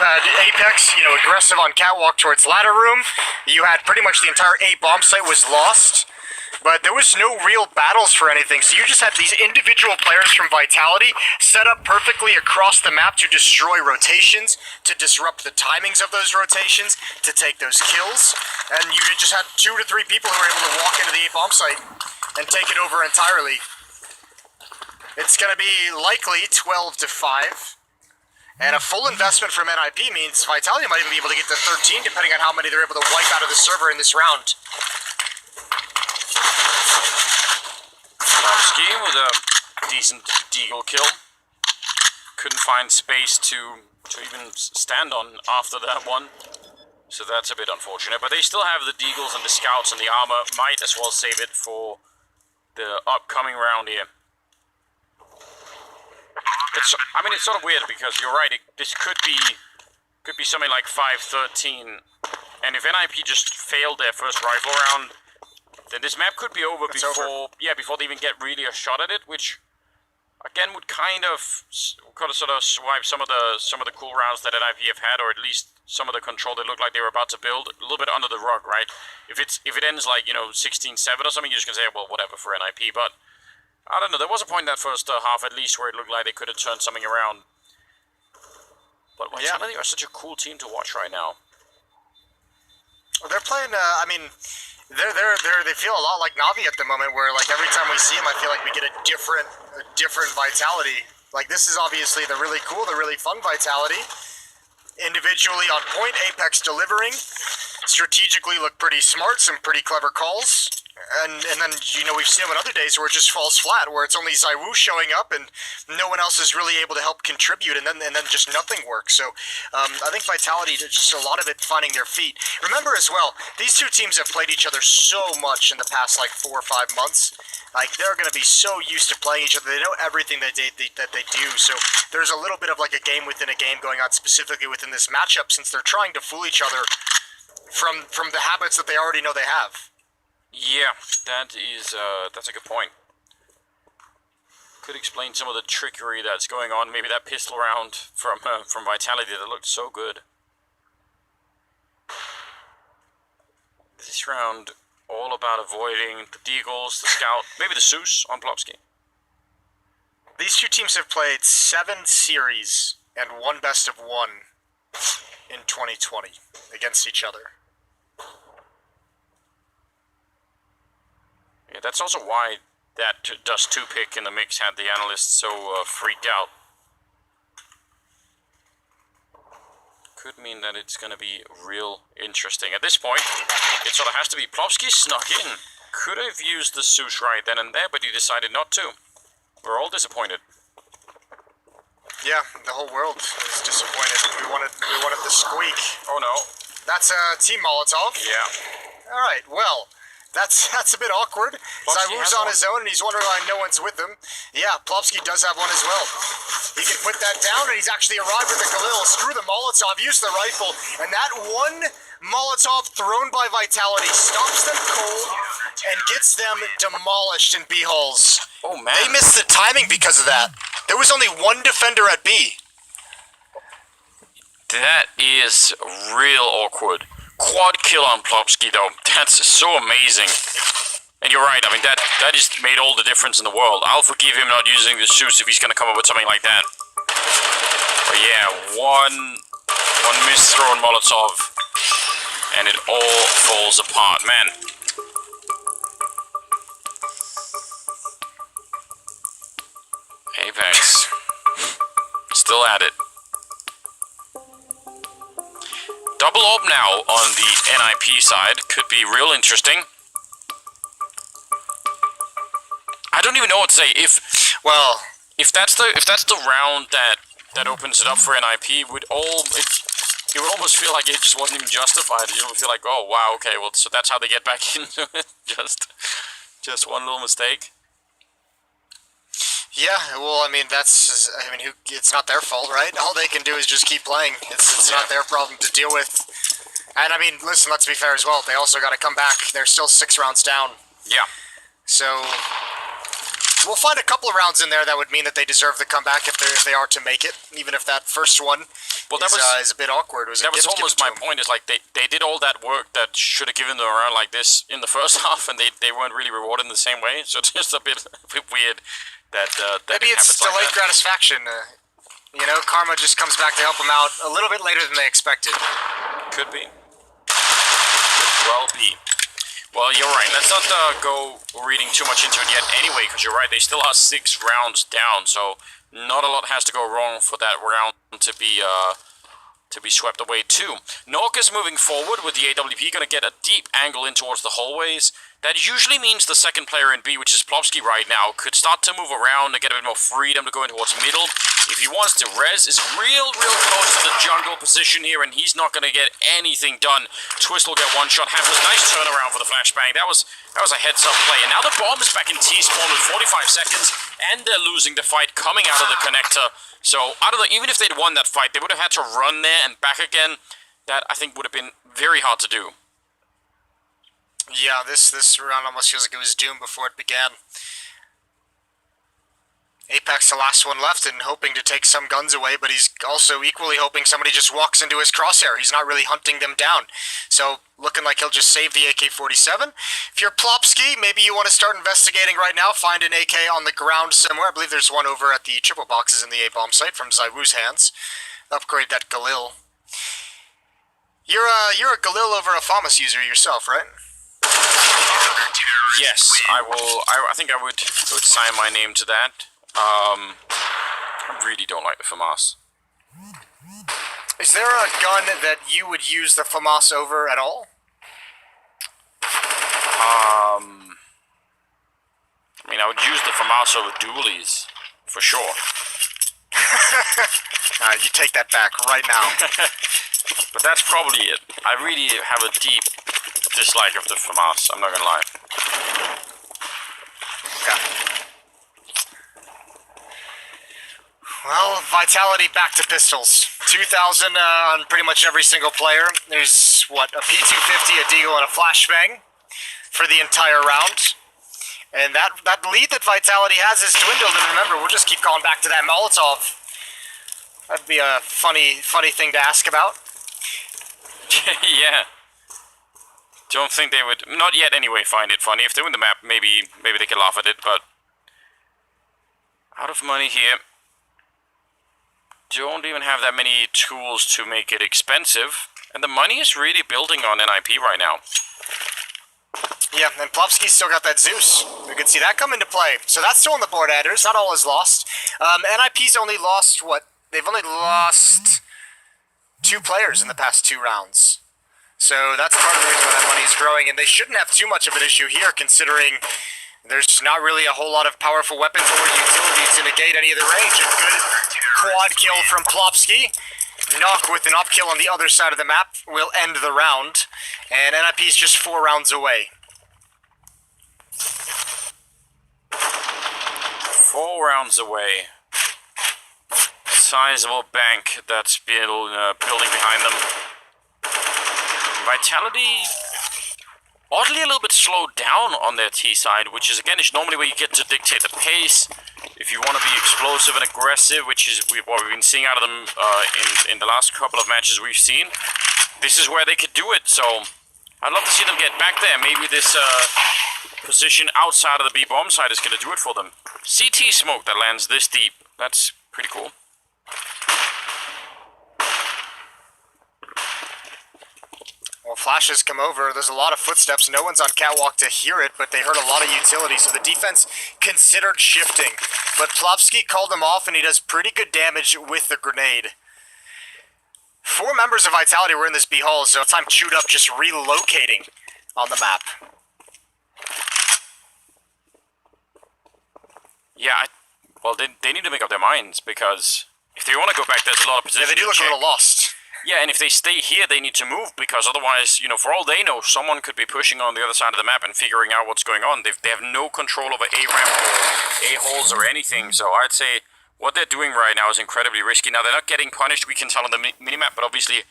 had Apex, aggressive on catwalk towards ladder room. You had pretty much the entire A bomb site was lost. But there was no real battles for anything, so you just had these individual players from Vitality set up perfectly across the map to destroy rotations, to disrupt the timings of those rotations, to take those kills, and you just had 2 to 3 people who were able to walk into the A bomb site and take it over entirely. It's going to be likely 12 to 5. And a full investment from NIP means Vitality might even be able to get to 13, depending on how many they're able to wipe out of the server in this round. With a decent deagle kill. Couldn't find space to even stand on after that one. So that's a bit unfortunate. But they still have the deagles and the scouts and the armor. Might as well save it for the upcoming round here. It's sort of weird because you're right. This could be something like 5-13. And if NIP just failed their first rifle round, then this map could be over before they even get really a shot at it, which again would kind of sort of swipe some of the cool rounds that NIP have had, or at least some of the control they look like they were about to build a little bit under the rug, right? If it ends like 16-7 or something, you're just gonna say, well, whatever for NIP. But I don't know. There was a point in that first half at least where it looked like they could have turned something around. But Vitality are such a cool team to watch right now. Well, they're playing. They feel a lot like Navi at the moment, where like every time we see them, I feel like we get a different Vitality. Like this is obviously the really cool, the really fun Vitality. Individually on point, Apex delivering. Strategically look pretty smart, some pretty clever calls. And then, we've seen them on other days where it just falls flat, where it's only ZywOo showing up and no one else is really able to help contribute, and then just nothing works. So I think Vitality, just a lot of it finding their feet. Remember as well, these two teams have played each other so much in the past, like 4 or 5 months. Like, they're going to be so used to playing each other. They know everything that they do. So there's a little bit of like a game within a game going on specifically within this matchup, since they're trying to fool each other from the habits that they already know they have. Yeah, that's a good point. Could explain some of the trickery that's going on. Maybe that pistol round from Vitality that looked so good. This round, all about avoiding the deagles, the scout, maybe the Zeus on Plopsky. These two teams have played 7 series and 1 best of 1 in 2020 against each other. Yeah, that's also why that Dust 2 pick in the mix had the analysts so freaked out. Could mean that it's going to be real interesting. At this point, it sort of has to be. Plopsky snuck in. Could have used the Zeus right then and there, but he decided not to. We're all disappointed. Yeah, the whole world is disappointed. We wanted the squeak. Oh no. That's Team Molotov. Yeah. Alright, well, that's a bit awkward. ZywOo's on his own and he's wondering why no one's with him. Yeah, Plopsky does have one as well. He can put that down and he's actually arrived with the Galil. Screw the Molotov, use the rifle. And that one Molotov thrown by Vitality stops them cold and gets them demolished in B hulls. Oh man. They missed the timing because of that. There was only one defender at B. That is real awkward. Quad kill on Plopsky though. That's so amazing. And you're right, I mean that just made all the difference in the world. I'll forgive him not using the Zeus if he's gonna come up with something like that. But yeah, one misthrown Molotov and it all falls apart. Man. Apex. Still at it. Double up now on the NIP side. Could be real interesting. I don't even know what to say. If that's the round that opens it up for NIP, it would almost feel like it just wasn't even justified. You would feel like, oh wow, okay, well, so that's how they get back into it. Just one little mistake. Yeah, well, I mean, it's not their fault, right? All they can do is just keep playing. It's not their problem to deal with. And I mean, listen, let's be fair as well. They also got to come back. They're still 6 rounds down. Yeah. So We'll find a couple of rounds in there that would mean that they deserve the comeback if they are to make it, even if that first one is a bit awkward. That was almost my point. Is like they did all that work that should have given them a round like this in the first half, and they weren't really rewarded in the same way. So it's just a bit weird that maybe it's delayed like gratification. You know, karma just comes back to help them out a little bit later than they expected. Could be. Well be. Well, you're right. Let's not go reading too much into it yet anyway, because you're right. They still are 6 rounds down, so not a lot has to go wrong for that round to be swept away too. Nork is moving forward with the AWP, going to get a deep angle in towards the hallways. That usually means the second player in B, which is Plopsky right now, could start to move around and get a bit more freedom to go in towards middle. If he wants to res, is real close to the jungle position here, and he's not going to get anything done. Twist will get one shot. Hampers, nice turnaround for the flashbang. That was a heads-up play. And now the bomb is back in T-spawn with 45 seconds, and they're losing the fight coming out of the connector. So, even if they'd won that fight, they would have had to run there and back again. That, I think, would have been very hard to do. Yeah, this round almost feels like it was doomed before it began. Apex, the last one left, and hoping to take some guns away, but he's also equally hoping somebody just walks into his crosshair. He's not really hunting them down. So, looking like he'll just save the AK-47. If you're Plopsky, maybe you want to start investigating right now. Find an AK on the ground somewhere. I believe there's one over at the triple boxes in the A-bomb site from Zywoo's hands. Upgrade that Galil. You're a Galil over a FAMAS user yourself, right? Yes, I will. I think I would sign my name to that. I really don't like the FAMAS. Is there a gun that you would use the FAMAS over at all? I mean, I would use the FAMAS over dualies, for sure. You take that back right now. But that's probably it. I really have a deep dislike of the FAMAS, I'm not gonna lie. Okay. Well, Vitality back to pistols. 2,000 on pretty much every single player. There's, what, a P250, a Deagle, and a Flashbang for the entire round. And that lead that Vitality has is dwindled, and remember, we'll just keep calling back to that Molotov. That'd be a funny thing to ask about. Yeah. Don't think they would, not yet anyway, find it funny. If they win the map, maybe they could laugh at it, but out of money here. Don't even have that many tools to make it expensive, and the money is really building on NIP right now. Yeah, and Plopsky's still got that Zeus. We could see that come into play. So that's still on the board, Adders. Not all is lost. NIP's only lost, what? They've only lost 2 players in the past 2 rounds. So that's part of the reason why that money is growing, and they shouldn't have too much of an issue here, considering there's not really a whole lot of powerful weapons or utility to negate any of the range. A good quad kill from Plopsky. Knock with an up kill on the other side of the map will end the round, and NIP's just 4 rounds away. 4 rounds away. Sizable bank that's building behind them. Vitality, oddly a little bit slowed down on their T side, which is again is normally where you get to dictate the pace. If you want to be explosive and aggressive, which is what we've been seeing out of them in the last couple of matches we've seen, this is where they could do it. So I'd love to see them get back there. Maybe this position outside of the B bomb side is going to do it for them. CT smoke that lands this deep. That's pretty cool. Well, flashes come over. There's a lot of footsteps. No one's on catwalk to hear it, but they heard a lot of utility, so the defense considered shifting. But Plopsky called him off, and he does pretty good damage with the grenade. 4 members of Vitality were in this B hall, so time chewed up just relocating on the map. Yeah, well, they need to make up their minds, because if they want to go back, there's a lot of positions. Yeah, they do look a little lost. Yeah, and if they stay here, they need to move, because otherwise, you know, for all they know, someone could be pushing on the other side of the map and figuring out what's going on. They have no control over A-ramp or A-holes or anything, so I'd say what they're doing right now is incredibly risky. Now, they're not getting punished, we can tell on the minimap, but obviously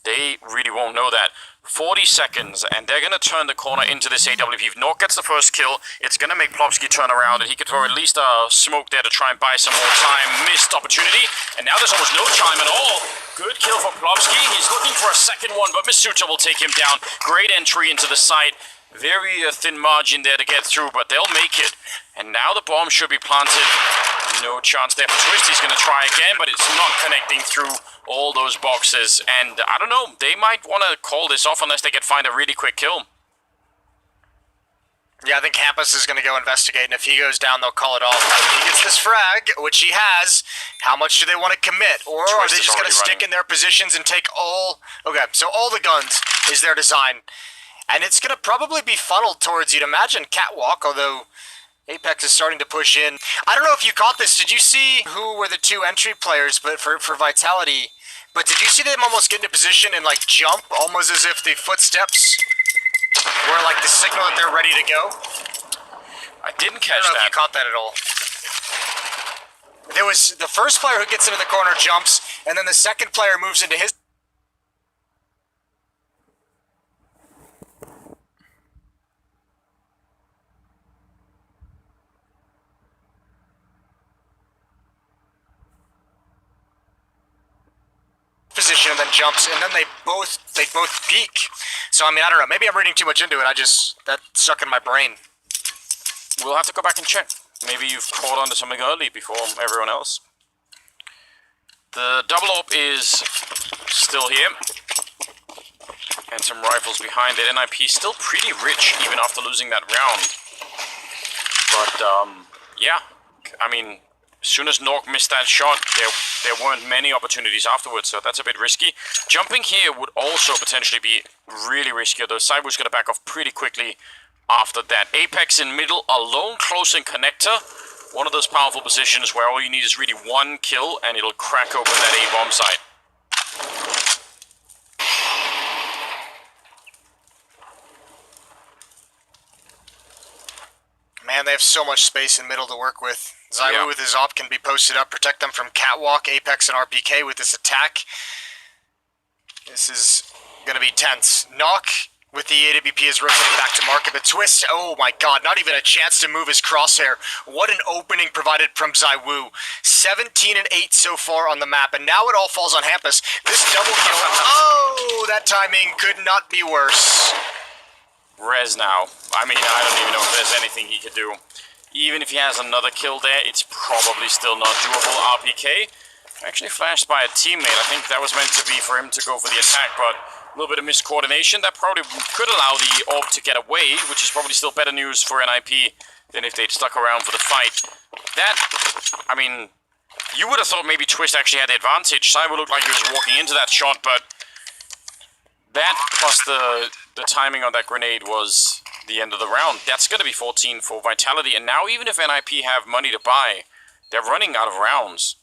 They really won't know that. 40 seconds, and they're going to turn the corner into this AWP. If Nork gets the first kill, it's going to make Plopsky turn around, and he could throw at least a smoke there to try and buy some more time. Missed opportunity, and now there's almost no time at all. Good kill for Plopsky. He's looking for a second one, but Misuta will take him down. Great entry into the site. Very thin margin there to get through, but they'll make it. And now the bomb should be planted. No chance there for Twist. He's going to try again, but it's not connecting through all those boxes. And I don't know, they might want to call this off unless they can find a really quick kill. Yeah, I think Hampus is going to go investigate, and if he goes down, they'll call it off. If he gets this frag, which he has, how much do they want to commit? Or are they just going to stick in their positions and take all... Okay, so all the guns is their design. And it's going to probably be funneled towards, you'd imagine, Catwalk, although Apex is starting to push in. I don't know if you caught this. Did you see who were the two entry players but for Vitality? But did you see them almost get into position and, like, jump, almost as if the footsteps were, like, the signal that they're ready to go? I didn't catch that. I don't know if you caught that at all. There was the first player who gets into the corner jumps, and then the second player moves into his... position and then jumps, and then they both peak. So I mean, I don't know, maybe I'm reading too much into it. That stuck in my brain. We'll have to go back and check. Maybe you've caught onto something early before everyone else. The double op is still here, and some rifles behind it. NIP still pretty rich even after losing that round. But yeah, I mean, as soon as Nork missed that shot, there weren't many opportunities afterwards, so that's a bit risky. Jumping here would also potentially be really risky, though Cyber's going to back off pretty quickly after that. Apex in middle, alone close in connector. One of those powerful positions where all you need is really one kill, and it'll crack open that A-bomb site. Man, they have so much space in middle to work with. Zywoo with his op can be posted up, protect them from Catwalk, Apex, and RPK with this attack. This is going to be tense. Knock with the AWP is rotating back to market, but Twist, oh my god, not even a chance to move his crosshair. What an opening provided from Zywoo. 17 and 8 so far on the map, and now it all falls on Hampus. This double kill, oh, that timing could not be worse. Rez now. I mean, I don't even know if there's anything he could do. Even if he has another kill there, it's probably still not doable. RPK actually flashed by a teammate. I think that was meant to be for him to go for the attack, but a little bit of miscoordination. That probably could allow the orb to get away, which is probably still better news for NIP than if they'd stuck around for the fight. That, I mean, you would have thought maybe Twist actually had the advantage. Cyber looked like he was walking into that shot, but that plus the timing on that grenade was the end of the round. That's going to be 14 for Vitality, and now even if NIP have money to buy, they're running out of rounds.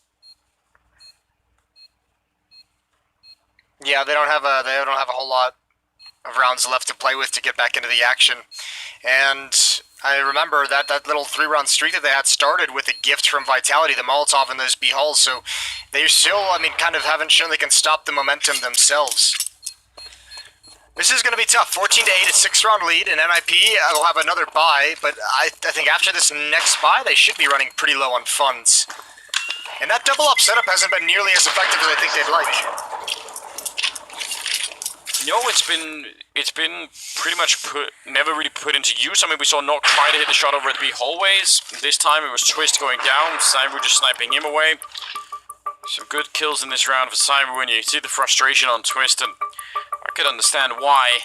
Yeah, they don't have a whole lot of rounds left to play with to get back into the action. And I remember that little 3-round streak that they had started with a gift from Vitality, the Molotov and those B-hulls, so they still, I mean, kind of haven't shown they can stop the momentum themselves. This is going to be tough. 14 to 8, a 6-round lead, and NIP will have another buy, but I think after this next buy, they should be running pretty low on funds. And that double-up setup hasn't been nearly as effective as I think they'd like. No, it's been pretty much never really put into use. I mean, we saw Nork try to hit the shot over at B hallways. This time it was Twist going down, Cyber just sniping him away. Some good kills in this round for Cyber when you see the frustration on Twist, and I could understand why.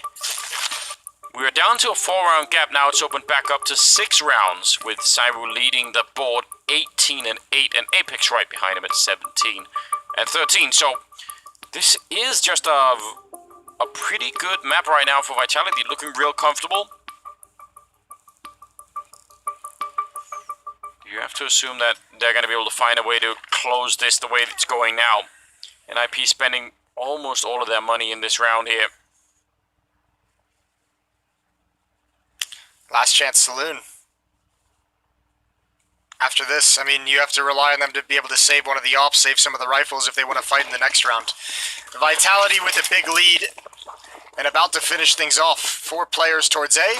We are down to a 4-round gap now. It's opened back up to 6 rounds, with Cyber leading the board 18 and 8, and Apex right behind him at 17 and 13. So this is just a pretty good map right now for Vitality, looking real comfortable. You have to assume that they're going to be able to find a way to close this the way it's going now. And IP spending almost all of their money in this round here. Last chance saloon. After this, I mean, you have to rely on them to be able to save one of the ops, save some of the rifles if they want to fight in the next round. Vitality with a big lead and about to finish things off. 4 players towards A,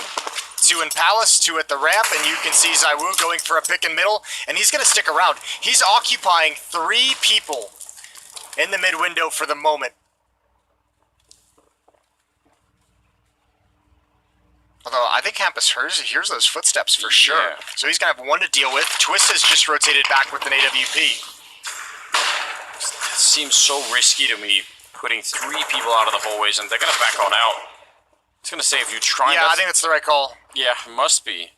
2 in Palace, 2 at the ramp, and you can see ZywOo going for a pick and middle, and he's going to stick around. He's occupying 3 people in the mid window for the moment. Although, I think Hampus hears those footsteps for sure. Yeah. So he's going to have 1 to deal with. Twist has just rotated back with an AWP. It seems so risky to me, putting 3 people out of the hallways, and they're going to back on out. It's going to say if you try... Yeah, I think that's the right call. Yeah, must be.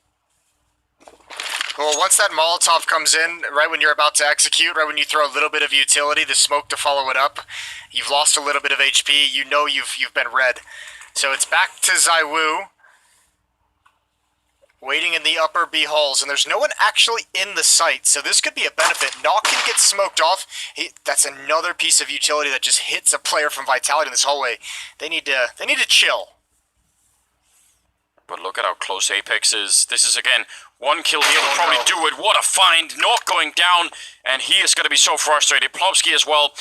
Well, once that Molotov comes in, right when you're about to execute, right when you throw a little bit of utility, the smoke to follow it up, you've lost a little bit of HP. You know you've been red. So it's back to ZywOo, waiting in the upper B halls, and there's no one actually in the site, so this could be a benefit. Knock can get smoked off. That's another piece of utility that just hits a player from Vitality in this hallway. They need to chill. But look at how close Apex is. This is, again, 1 kill here will probably do it. What a find. Knock going down, and he is going to be so frustrated. Plopsky as well.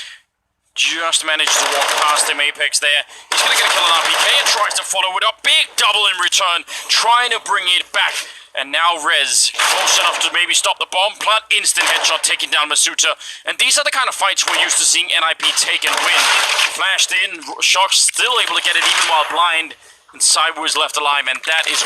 Just managed to walk past him, Apex there. He's going to get a kill on RPK and tries to follow it up. Big double in return, trying to bring it back. And now Rez, close enough to maybe stop the bomb plant. Instant headshot taking down Masuta. And these are the kind of fights we're used to seeing NIP take and win. Flashed in, Shock still able to get it even while blind. And ZywOo is left alive, and that is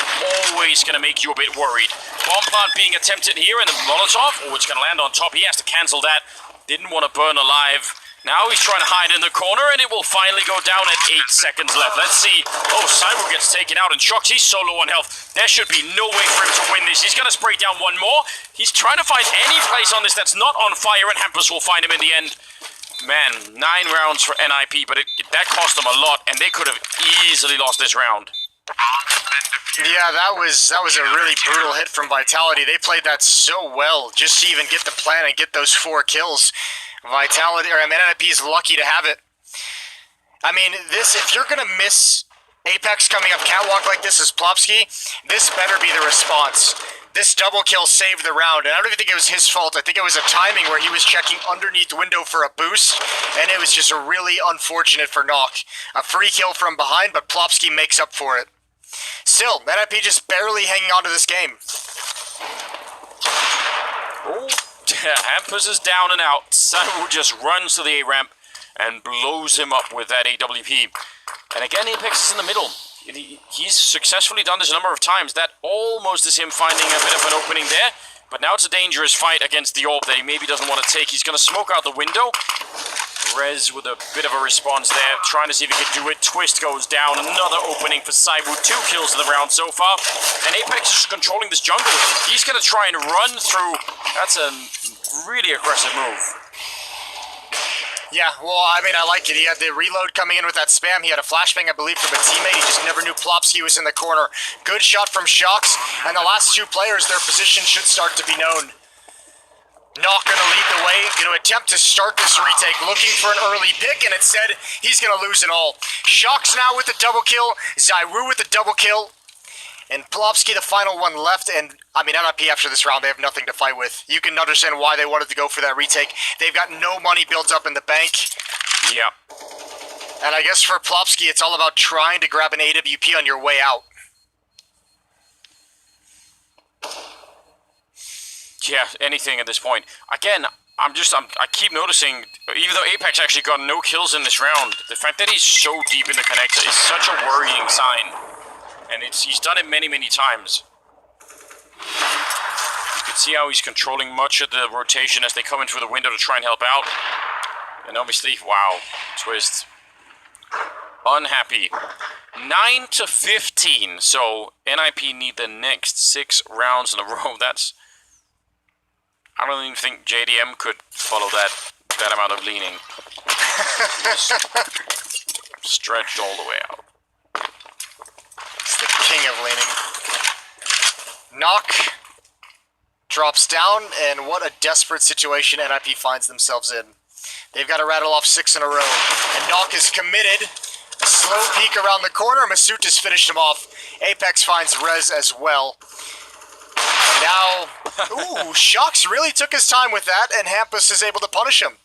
always going to make you a bit worried. Bomb plant being attempted here, and the Molotov, oh, it's going to land on top. He has to cancel that. Didn't want to burn alive. Now he's trying to hide in the corner, and it will finally go down at 8 seconds left. Let's see. Oh, ZywOo gets taken out, and Shox, he's so low on health. There should be no way for him to win this. He's going to spray down 1 more. He's trying to find any place on this that's not on fire, and Hampus will find him in the end. Man, 9 rounds for NIP, but that cost them a lot, and they could have easily lost this round. Yeah, that was a really brutal hit from Vitality. They played that so well, just to even get the plan and get those 4 kills. NIP is lucky to have it. I mean, if you're gonna miss Apex coming up catwalk like this as Plopsky, this better be the response. This double kill saved the round, and I don't even think it was his fault. I think it was a timing where he was checking underneath window for a boost, and it was just really unfortunate for Knock. A free kill from behind, but Plopsky makes up for it. Still, NIP just barely hanging on to this game. Oh, Hampus is down and out. ZywOo just runs to the A-ramp and blows him up with that AWP. And again, Apex is in the middle. He's successfully done this a number of times. That almost is him finding a bit of an opening there. But now it's a dangerous fight against the AWP that he maybe doesn't want to take. He's going to smoke out the window. Rez with a bit of a response there, trying to see if he can do it. Twist goes down. Another opening for ZywOo. 2 kills in the round so far. And Apex is controlling this jungle. He's going to try and run through. That's a really aggressive move. Yeah, well, I mean, I like it. He had the reload coming in with that spam. He had a flashbang, I believe, from a teammate. He just never knew Plopsky was in the corner. Good shot from Shox. And the last 2 players, their position should start to be known. Not going to lead the way. Going to attempt to start this retake, looking for an early pick, and it said he's going to lose it all. Shox now with the double kill. ZywOo with the double kill. And Plopsky, the final one left, and, I mean, NIP after this round, they have nothing to fight with. You can understand why they wanted to go for that retake. They've got no money built up in the bank. Yeah. And I guess for Plopsky, it's all about trying to grab an AWP on your way out. Yeah, anything at this point. Again, I keep noticing, even though Apex actually got no kills in this round, the fact that he's so deep in the connector is such a worrying sign. And he's done it many, many times. You can see how he's controlling much of the rotation as they come in through the window to try and help out. And obviously, wow, Twist. Unhappy. 9-15, so NIP need the next 6 rounds in a row. That's... I don't even think JDM could follow that amount of leaning. Stretched all the way out. The king of leaning. Knock drops down, and what a desperate situation NIP finds themselves in. They've got to rattle off 6 in a row, and Knock is committed. A slow peek around the corner. Masuta's finished him off. Apex finds Rez as well. Now, ooh, Shux really took his time with that, and Hampus is able to punish him.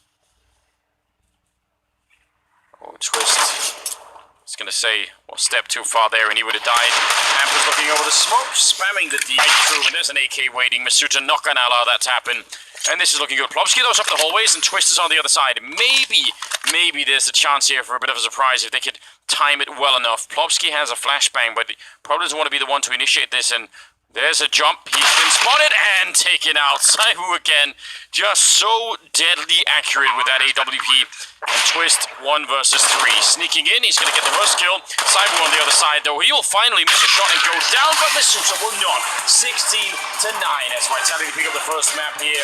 Oh, twist. I was gonna say, well, step too far there and he would have died. Hampus looking over the smoke, spamming the D right through, and there's an AK waiting. Masuta not gonna allow that to happen. And this is looking good. Plopsky goes up the hallways and Twist is on the other side. Maybe there's a chance here for a bit of a surprise if they could time it well enough. Plopsky has a flashbang, but probably doesn't want to be the one to initiate this, and there's a jump. He's been spotted and taken out. Saibu again, just so deadly accurate with that AWP. And Twist 1 versus 3. Sneaking in, he's going to get the first kill. Saibu on the other side, though. He will finally miss a shot and go down, but Masuta will not. 16-9 as Vitality pick up the first map here.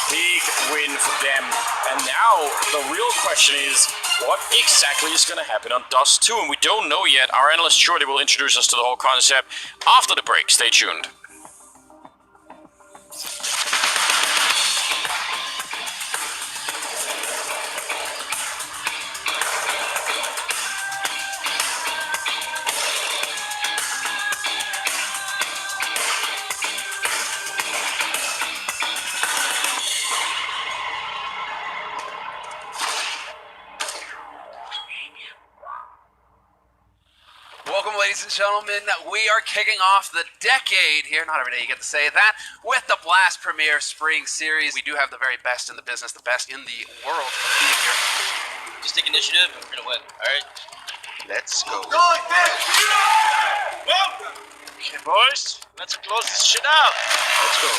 Big win for them. And now the real question is, what exactly is going to happen on Dust 2? And we don't know yet. Our analyst surely will introduce us to the whole concept after the break. Stay tuned. Welcome, ladies and gentlemen. We are kicking off the decade here. Not every day you get to say that. With the Blast Premier Spring Series. We do have the very best in the business, the best in the world competing here. Just take initiative and we're gonna win, alright? Let's go. Okay, boys, let's close this shit out. Let's go.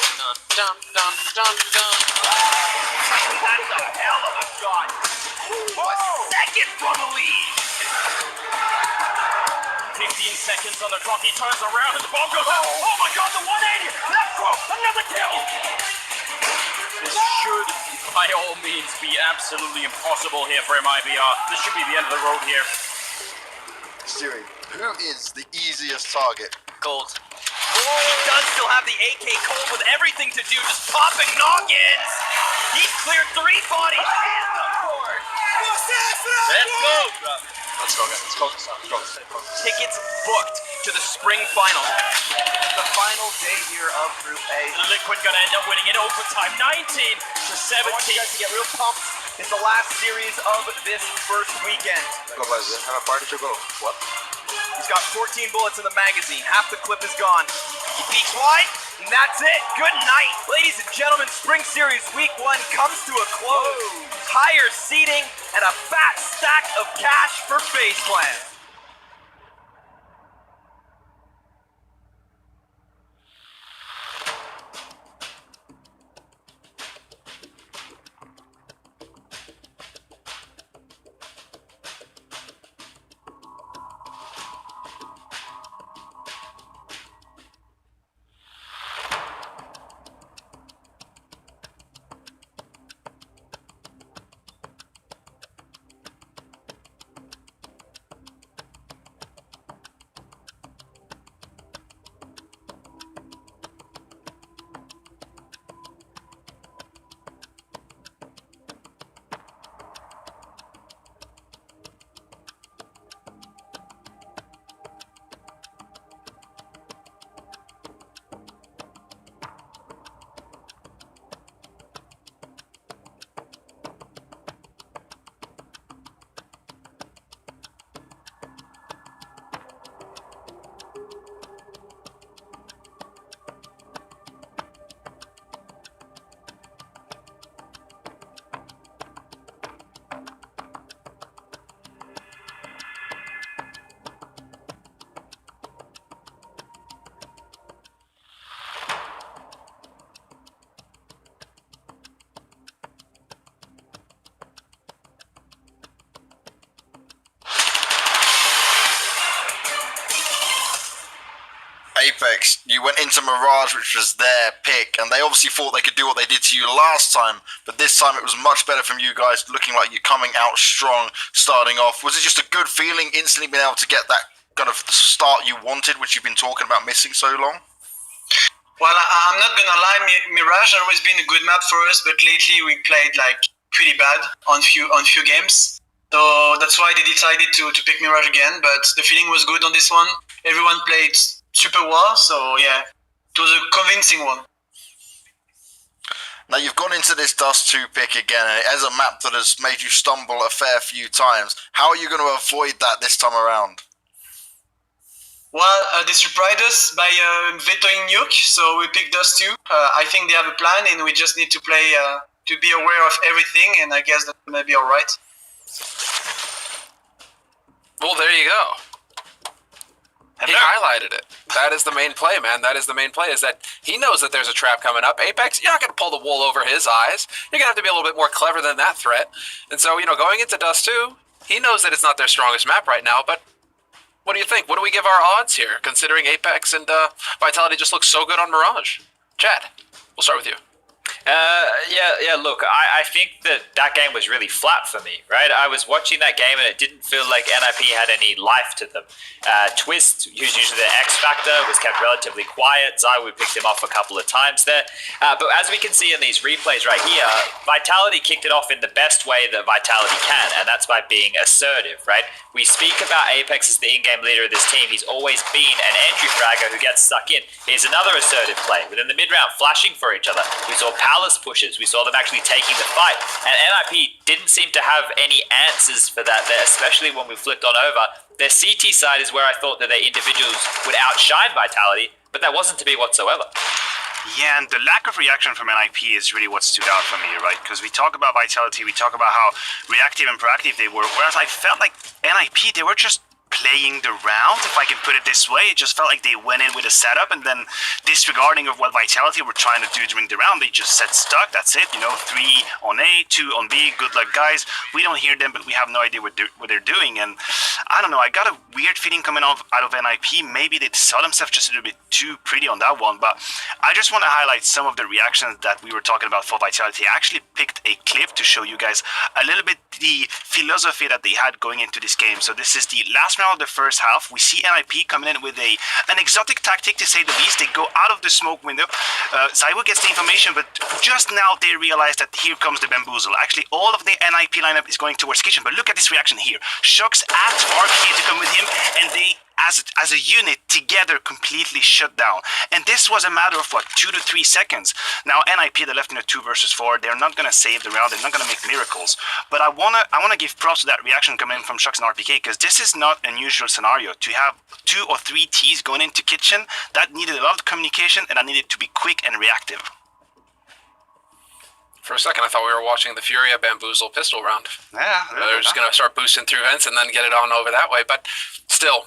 Dun, dun, dun, dun. That's a hell of a shot. Ooh, a second from the lead. 15 seconds on the clock, he turns around and the bomb goes out. Oh my god, the 180! Let's go! Another kill! This should, by all means, be absolutely impossible here for MIBR. This should be the end of the road here. Siri, who is the easiest target? Gold. Oh, he does still have the AK cold with everything to do, just popping noggins. He's cleared 3 bodies and the board. Let's go, bro. Let's go, guys. Let's focus on. Stay focused. Tickets booked to the spring final. The final day here of Group A. Liquid gonna end up winning in overtime, 19-17. I want you guys to get real pumped. It's the last series of this first weekend. Go, guys. Have a party to go. What? He's got 14 bullets in the magazine. Half the clip is gone. He peeks wide, and that's it. Good night. Ladies and gentlemen, Spring Series Week 1 comes to a close. Higher seating and a fat stack of cash for FaZe Clan. Apex, you went into Mirage, which was their pick, and they obviously thought they could do what they did to you last time, but this time it was much better from you guys, looking like you're coming out strong, starting off. Was it just a good feeling, instantly being able to get that kind of start you wanted, which you've been talking about missing so long? Well, I'm not gonna lie, Mirage has always been a good map for us, but lately we played like pretty bad on few games. So that's why they decided to pick Mirage again, but the feeling was good on this one. Everyone played super well, so yeah, it was a convincing one. Now you've gone into this Dust 2 pick again, and it has a map that has made you stumble a fair few times. How are you going to avoid that this time around? Well, they surprised us by vetoing Nuke, so we picked Dust 2. I think they have a plan, and we just need to play to be aware of everything, and I guess that may be alright. Well, there you go. He highlighted it. That is the main play, man. That is the main play, is that he knows that there's a trap coming up. Apex, you're not going to pull the wool over his eyes. You're going to have to be a little bit more clever than that threat. And so, going into Dust 2, he knows that it's not their strongest map right now, but what do you think? What do we give our odds here, considering Apex and Vitality just look so good on Mirage? Chad, we'll start with you. Look, I think that game was really flat for me, right? I was watching that game and it didn't feel like NIP had any life to them. Twist, who's usually the X factor, was kept relatively quiet. Zywood picked him off a couple of times there. But as we can see in these replays right here, Vitality kicked it off in the best way that Vitality can, and that's by being assertive, right? We speak about Apex as the in-game leader of this team. He's always been an entry fragger who gets stuck in. Here's another assertive play within the mid-round, flashing for each other. We saw Palace pushes. We saw them actually taking the fight. And NIP didn't seem to have any answers for that there, especially when we flipped on over. Their CT side is where I thought that their individuals would outshine Vitality, but that wasn't to be whatsoever. Yeah, and the lack of reaction from NIP is really what stood out for me, right? Because we talk about Vitality, we talk about how reactive and proactive they were, whereas I felt like NIP, they were just playing the round, if I can put it this way. It just felt like they went in with a setup and then disregarding of what Vitality were trying to do during the round, they just said stuck, that's it, 3 on A, 2 on B, good luck guys. We don't hear them, but we have no idea what they're doing, and I don't know, I got a weird feeling coming out of NIP. Maybe they saw themselves just a little bit too pretty on that one, but I just want to highlight some of the reactions that we were talking about for Vitality. I actually picked a clip to show you guys a little bit the philosophy that they had going into this game. So this is the last round of the first half. We see NIP coming in with an exotic tactic, to say the least. They go out of the smoke window. Zywood gets the information, but just now they realize that here comes the bamboozle. Actually, all of the NIP lineup is going towards Kitchen, but look at this reaction here. Shocks asked for RK to come with him, and they, as a unit, together completely shut down. And this was a matter of, 2 to 3 seconds. Now, NIP, they're left in a 2 versus 4. They're not going to save the round. They're not going to make miracles. But I wanna give props to that reaction coming in from Shocks and RPK, because this is not an usual scenario. To have 2 or 3 Ts going into Kitchen, that needed a lot of communication, and that needed to be quick and reactive. For a second, I thought we were watching the Furia Bamboozle pistol round. Yeah. They're just going to start boosting through vents and then get it on over that way. But still,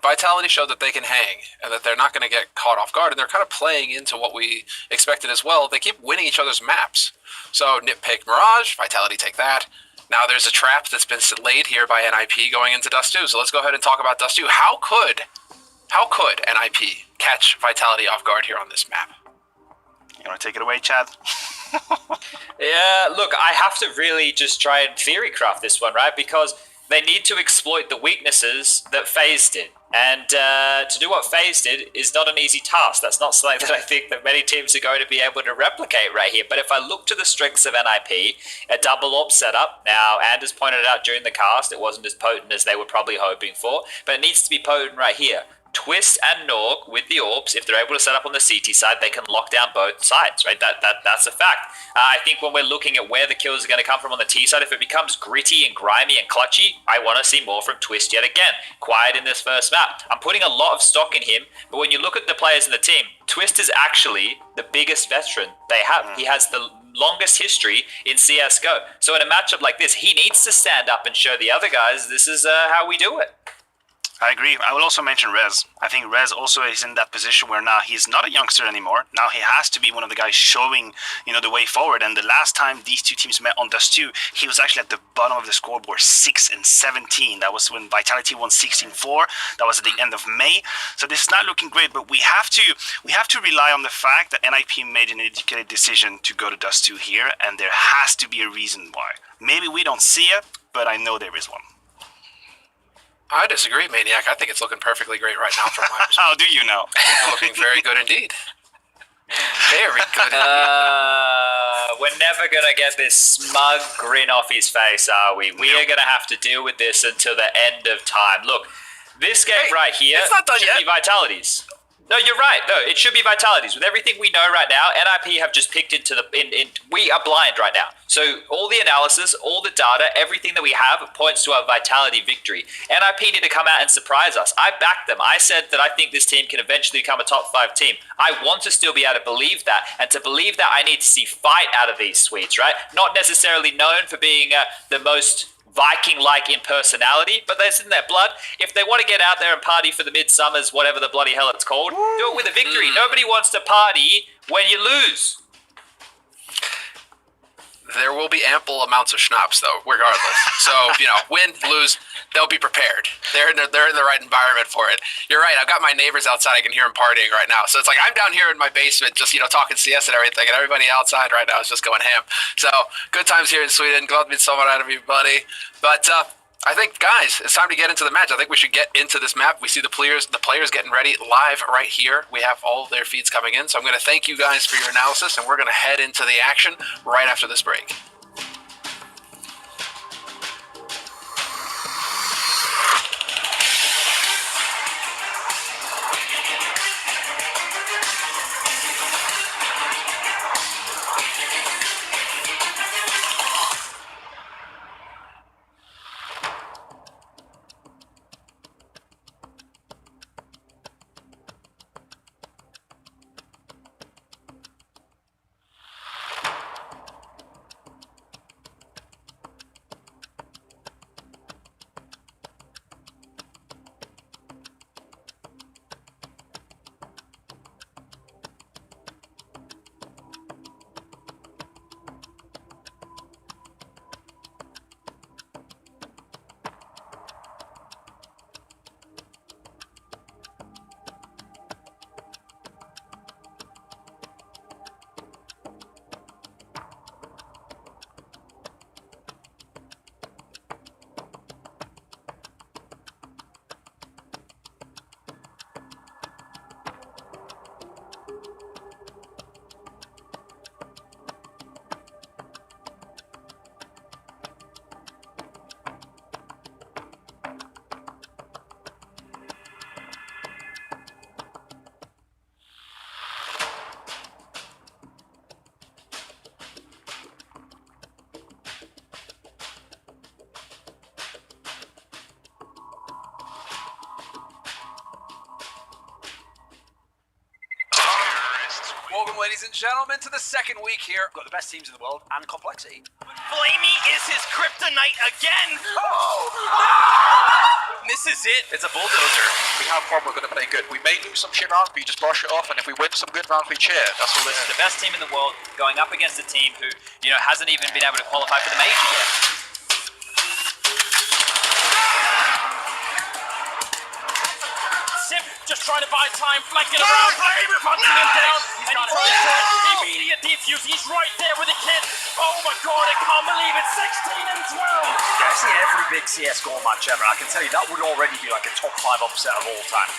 Vitality showed that they can hang and that they're not going to get caught off guard. And they're kind of playing into what we expected as well. They keep winning each other's maps. So nitpick Mirage, Vitality take that. Now there's a trap that's been laid here by NIP going into Dust 2. So let's go ahead and talk about Dust 2. How could NIP catch Vitality off guard here on this map? You want to take it away, Chad? Yeah, look, I have to really just try and theory craft this one, right? Because they need to exploit the weaknesses that FaZe did. And to do what FaZe did is not an easy task. That's not something that I think that many teams are going to be able to replicate right here. But if I look to the strengths of NIP, a double AWP setup. Now, Anders pointed out during the cast, it wasn't as potent as they were probably hoping for. But it needs to be potent right here. Twist and Norg with the AWPs, if they're able to set up on the CT side, they can lock down both sides, right? That's a fact. I think when we're looking at where the kills are going to come from on the T side, if it becomes gritty and grimy and clutchy, I want to see more from Twist yet again. Quiet in this first map. I'm putting a lot of stock in him, but when you look at the players in the team, Twist is actually the biggest veteran they have. He has the longest history in CSGO. So in a matchup like this, he needs to stand up and show the other guys this is how we do it. I agree. I will also mention Rez. I think Rez also is in that position where now he's not a youngster anymore. Now he has to be one of the guys showing, the way forward. And the last time these two teams met on Dust 2, he was actually at the bottom of the scoreboard, 6-17. That was when Vitality won 16-4. That was at the end of May. So this is not looking great, but we have to rely on the fact that NIP made an educated decision to go to Dust 2 here, and there has to be a reason why. Maybe we don't see it, but I know there is one. I disagree, Maniac. I think it's looking perfectly great right now from my perspective. How do you know? It's looking very good indeed. Very good. We're never going to get this smug grin off his face, are we? We are going to have to deal with this until the end of time. Look, this game right here it's not done should yet. be Vitality's. No, you're right. No, it should be Vitalities. With everything we know right now, NIP have just picked into the... we are blind right now. So all the analysis, all the data, everything that we have points to our Vitality victory. NIP need to come out and surprise us. I backed them. I said that I think this team can eventually become a top 5 team. I want to still be able to believe that. And to believe that, I need to see fight out of these Swedes, right? Not necessarily known for being the most... Viking-like in personality, but that's in their blood. If they want to get out there and party for the Midsummers, whatever the bloody hell it's called, do it with a victory. Nobody wants to party when you lose. There will be ample amounts of schnapps, though, regardless. So, win, lose, they'll be prepared. They're in the right environment for it. You're right. I've got my neighbors outside. I can hear them partying right now. So it's like I'm down here in my basement just, talking CS and everything, and everybody outside right now is just going ham. So good times here in Sweden. Glad midsummer out of you, buddy. But I think, guys, it's time to get into the match. I think we should get into this map. We see the players getting ready live right here. We have all of their feeds coming in. So I'm going to thank you guys for your analysis, and we're going to head into the action right after this break. Welcome, ladies and gentlemen, to the second week here. We've got the best teams in the world and complexity. Flamey is his kryptonite again. This is it. It's a bulldozer. We have one, we're going to play good. We may lose some shit rounds, but you just brush it off, and if we win some good rounds, we cheer. That's all it is. The best team in the world going up against a team who, hasn't even been able to qualify for the major yet. Just trying to buy time, flanking around, punching him down, and he tries to immediate defuse. He's right there with the kid. Oh my god, I can't believe it. 16 and 12. Yeah, I've seen every big CSGO match ever. I can tell you that would already be like a top 5 upset of all time.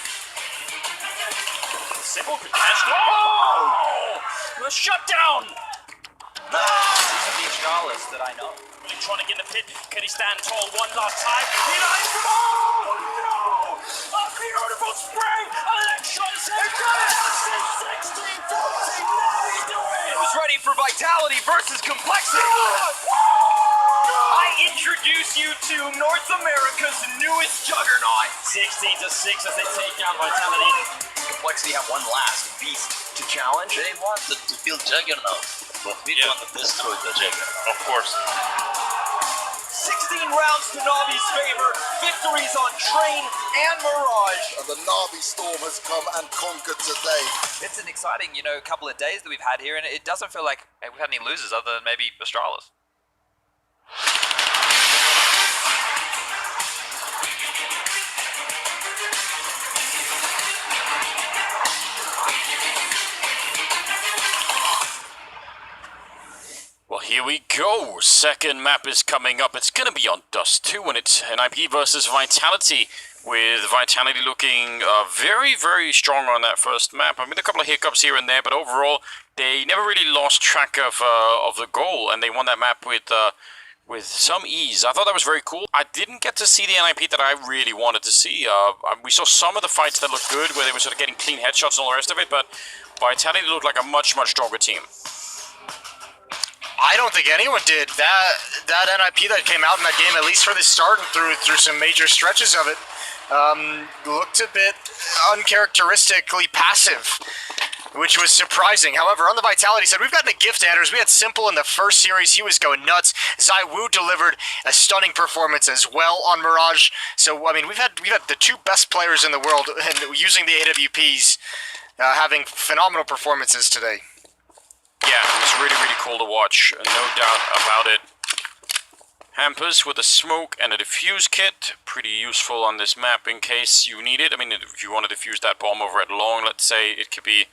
Simple could catch. Oh! The shutdown! These are the Astralis that I know. Really trying to get in the pit. Can he stand tall one last time? He likes them all! No! A beautiful spray! Election saved it! 16, 14, now we do it! Who's ready for Vitality versus Complexity? I introduce you to North America's newest juggernaut. 16 to 6 as they take down Vitality. Complexity have one last beast to challenge. They wanted to build Juggernaut, but we want to destroy the Juggernaut. Of course. 16 rounds to Navi's favor. Victories on Train and Mirage. And the Navi Storm has come and conquered today. It's an exciting, couple of days that we've had here, and it doesn't feel like we've had any losers other than maybe Astralis. Well, here we go. Second map is coming up. It's going to be on Dust 2, and it's NIP versus Vitality, with Vitality looking very, very strong on that first map. I mean, a couple of hiccups here and there, but overall, they never really lost track of the goal, and they won that map with with some ease. I thought that was very cool. I didn't get to see the NIP that I really wanted to see. We saw some of the fights that looked good, where they were sort of getting clean headshots and all the rest of it, but Vitality looked like a much, much stronger team. I don't think anyone did. That NIP that came out in that game, at least for the start and through some major stretches of it, looked a bit uncharacteristically passive, which was surprising. However, on the Vitality side, we've gotten a gift, Anders. We had Simple in the first series. He was going nuts. Zai Wu delivered a stunning performance as well on Mirage. So, I mean, we've had the two best players in the world and using the AWPs, having phenomenal performances today. Yeah, it was really, really cool to watch. No doubt about it. Hampers with a smoke and a defuse kit. Pretty useful on this map in case you need it. I mean, if you want to defuse that bomb over at long, let's say, it could be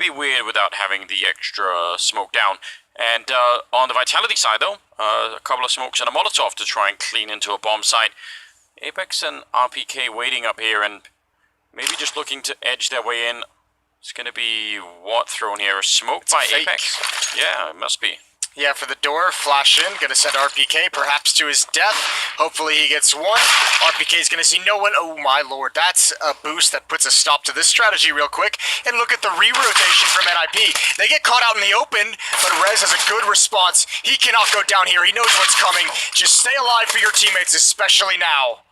weird without having the extra smoke down. And on the Vitality side, though, a couple of smokes and a Molotov to try and clean into a bomb site. Apex and RPK waiting up here and maybe just looking to edge their way in. It's going to be what thrown here? A smoke by Apex? Yeah, it must be. Yeah, for the door, flash in, gonna send RPK perhaps to his death. Hopefully he gets one. RPK's gonna see no one. Oh my lord, that's a boost that puts a stop to this strategy real quick. And look at the re-rotation from NIP. They get caught out in the open, but Rez has a good response. He cannot go down here, he knows what's coming. Just stay alive for your teammates, especially now.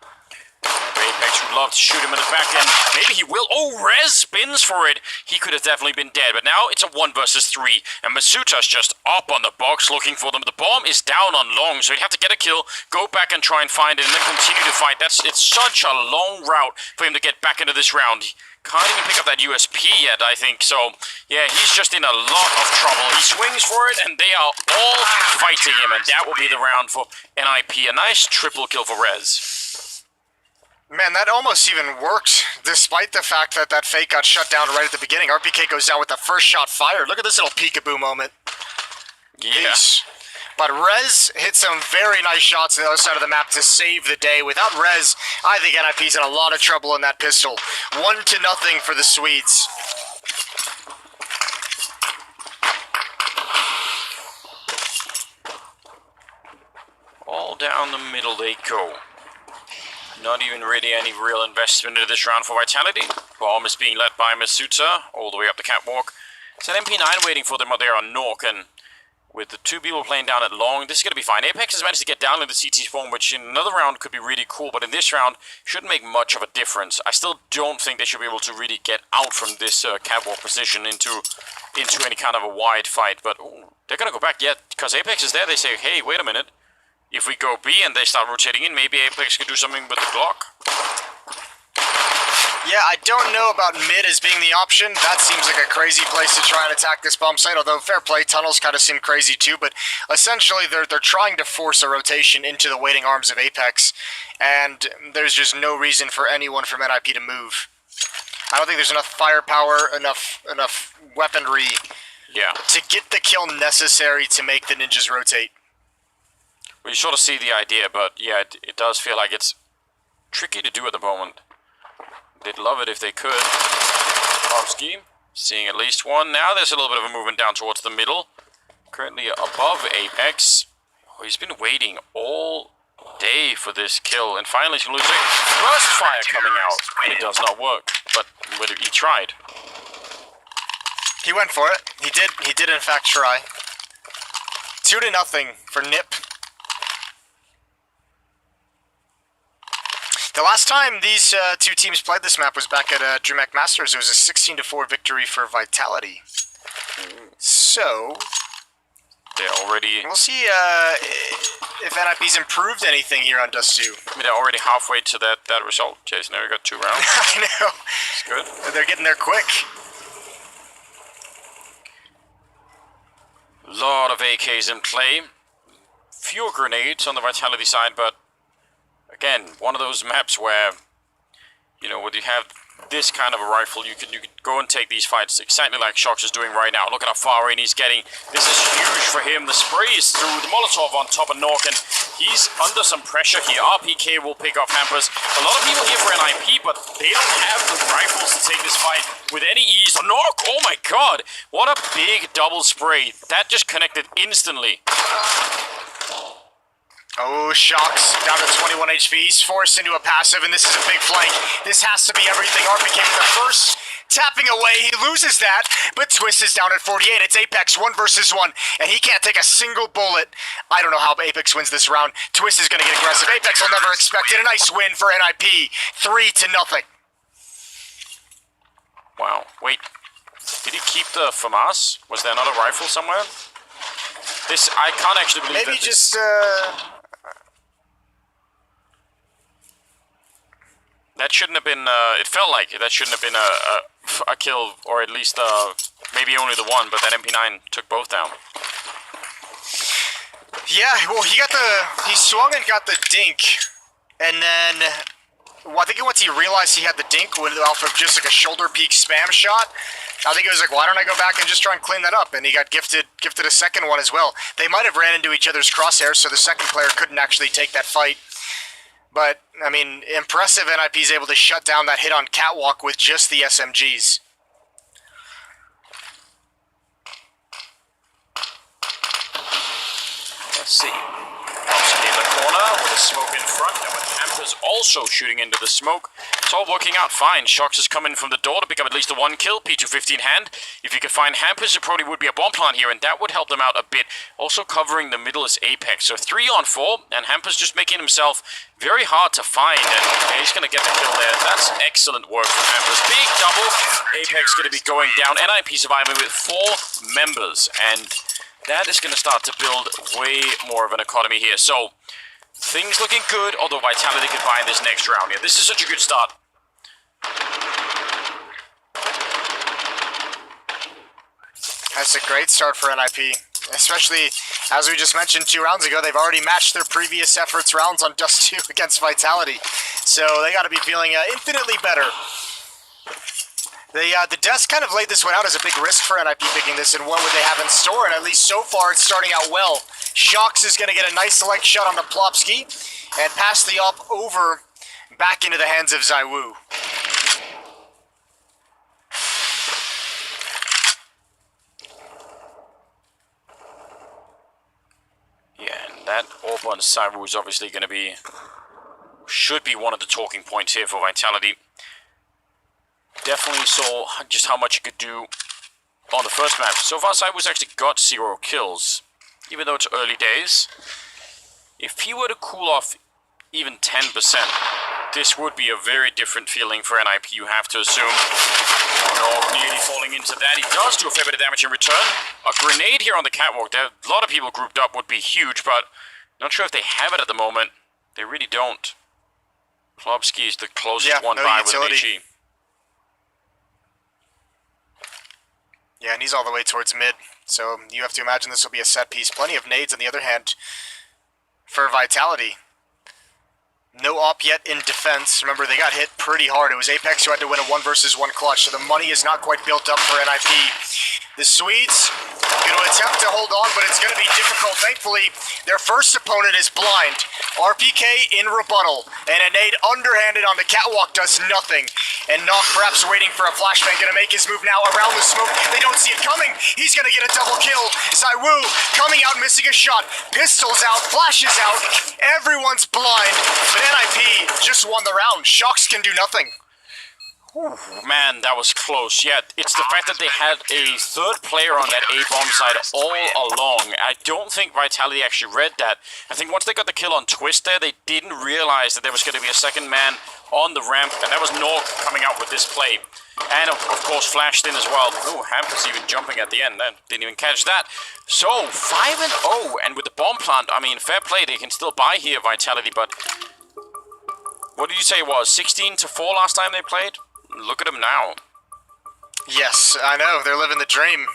Apex would love to shoot him in the back end. Maybe he will. Oh, Rez spins for it. He could have definitely been dead, but now it's a 1 versus 3. And Masuta's just up on the box looking for them. The bomb is down on long, so he'd have to get a kill, go back and try and find it, and then continue to fight. It's such a long route for him to get back into this round. He can't even pick up that USP yet, I think. So, yeah, he's just in a lot of trouble. He swings for it, and they are all fighting him, and that will be the round for NIP. A nice triple kill for Rez. Man, that almost even worked, despite the fact that that fake got shut down right at the beginning. RPK goes down with the first shot fired. Look at this little peekaboo moment. Yeah. Peace. But Rez hit some very nice shots on the other side of the map to save the day. Without Rez, I think NIP's in a lot of trouble in that pistol. 1-0 for the Swedes. All down the middle they go. Not even really any real investment into this round for Vitality. Bomb is being led by Masuta all the way up the catwalk. It's an MP9 waiting for them out there on Nork, and with the two people playing down at long, this is going to be fine. Apex has managed to get down in the CT spawn, which in another round could be really cool, but in this round, shouldn't make much of a difference. I still don't think they should be able to really get out from this catwalk position into any kind of a wide fight, but they're going to go back yet, because Apex is there. They say, hey, wait a minute. If we go B and they start rotating in, maybe Apex could do something with the Glock. Yeah, I don't know about mid as being the option. That seems like a crazy place to try and attack this bomb site, although fair play, tunnels kind of seem crazy too, but essentially they're trying to force a rotation into the waiting arms of Apex, and there's just no reason for anyone from NIP to move. I don't think there's enough firepower, enough weaponry to get the kill necessary to make the ninjas rotate. Well, you sort of see the idea, but yeah, it does feel like it's tricky to do at the moment. They'd love it if they could. Kowski, seeing at least one. Now there's a little bit of a movement down towards the middle. Currently above Apex. Oh, he's been waiting all day for this kill, and finally he's going to lose it. Burst fire coming out, and it does not work, but he tried. He went for it. He did in fact try. 2-0 for NIP. The last time these two teams played this map was back at DreamHack Masters. It was a 16-4 victory for Vitality. So, we'll see if NIP's improved anything here on Dust 2. I mean, they're already halfway to that result. Jason, we got 2 rounds. I know. It's good. They're getting there quick. Lot of AKs in play. Fewer grenades on the Vitality side, but again, one of those maps where, you know, when you have this kind of a rifle, you can go and take these fights exactly like Shox is doing right now. Look at how far in he's getting. This is huge for him. The spray is through. The Molotov on top of Nork, and he's under some pressure here. RPK will pick off Hampers. A lot of people here for NIP, but they don't have the rifles to take this fight with any ease. Nork, oh my god, what a big double spray. That just connected instantly. Oh, Shocks down to 21 HP. He's forced into a passive, and this is a big flank. This has to be everything. RPK with the first tapping away. He loses that, but Twist is down at 48. It's Apex 1 versus 1, and he can't take a single bullet. I don't know how Apex wins this round. Twist is going to get aggressive. Apex will never expect it. A nice win for NIP. 3-0. Wow. Wait. Did he keep the FAMAS? Was there not a rifle somewhere? This, I can't actually believe Maybe that just, that shouldn't have been, it felt like that shouldn't have been a kill, or at least, maybe only the one, but that MP9 took both down. Yeah, well, he swung and got the dink, and then, well, I think once he realized he had the dink went off of just like a shoulder peek spam shot, I think it was like, why don't I go back and just try and clean that up? And he got gifted a second one as well. They might have ran into each other's crosshairs, so the second player couldn't actually take that fight. But, I mean, impressive NIP's able to shut down that hit on Catwalk with just the SMGs. Let's see. Langsung in the corner with a smoke in front, and with Hampers also shooting into the smoke. It's all working out fine. Shocks has come in from the door to pick up at least a 1 kill, P250 in hand. If you could find Hampers, it probably would be a bomb plant here, and that would help them out a bit. Also covering the middle is Apex. So 3 on 4, and Hampers just making himself very hard to find, and he's going to get the kill there. That's excellent work from Hampers. Big double. Apex going to be going down. NIP surviving with 4 members, and that is going to start to build way more of an economy here. So, things looking good, although Vitality could buy in this next round. Yeah, this is such a good start. That's a great start for NIP. Especially, as we just mentioned 2 rounds ago, they've already matched their previous efforts rounds on Dust 2 against Vitality. So, they got to be feeling infinitely better. The Dust kind of laid this one out as a big risk for NIP picking this, and what would they have in store, and at least so far it's starting out well. Shocks is going to get a nice select shot on the Plopsky, and pass the op over back into the hands of Zaiwu. Yeah, and that AWP on Zaiwu is obviously going to be, should be one of the talking points here for Vitality. Definitely saw just how much he could do on the first map. So far, Zaiwu's actually got 0 kills, even though it's early days. If he were to cool off even 10%, this would be a very different feeling for NIP, you have to assume. Oh no, nearly falling into that. He does do a fair bit of damage in return. A grenade here on the catwalk. There, a lot of people grouped up would be huge, but not sure if they have it at the moment. They really don't. Plopsky is the closest one by with an HE. Yeah, and he's all the way towards mid, so you have to imagine this will be a set piece. Plenty of nades on the other hand for Vitality. No op yet in defense. Remember, they got hit pretty hard. It was Apex who had to win a 1 versus 1 clutch, so the money is not quite built up for NIP. The Swedes going to attempt to hold on, but it's going to be difficult. Thankfully, their first opponent is blind. RPK in rebuttal, and a nade underhanded on the catwalk does nothing. And Knock perhaps waiting for a flashbang, going to make his move now around the smoke. They don't see it coming. He's going to get a double kill. Zaiwu coming out, missing a shot. Pistols out, flashes out. Everyone's blind, but NIP just won the round. Shocks can do nothing. Ooh, man, that was close. Yeah, it's the fact that they had a 3rd player on that A-bomb side all along. I don't think Vitality actually read that. I think once they got the kill on Twist there, they didn't realize that there was going to be a 2nd man on the ramp, and that was Nork coming out with this play. And of course, flashed in as well. Oh, Hampers even jumping at the end then. Didn't even catch that. So, 5-0, and with the bomb plant, I mean, fair play, they can still buy here, Vitality, but what did you say it was? 16-4 last time they played? Look at them now. Yes, I know. They're living the dream.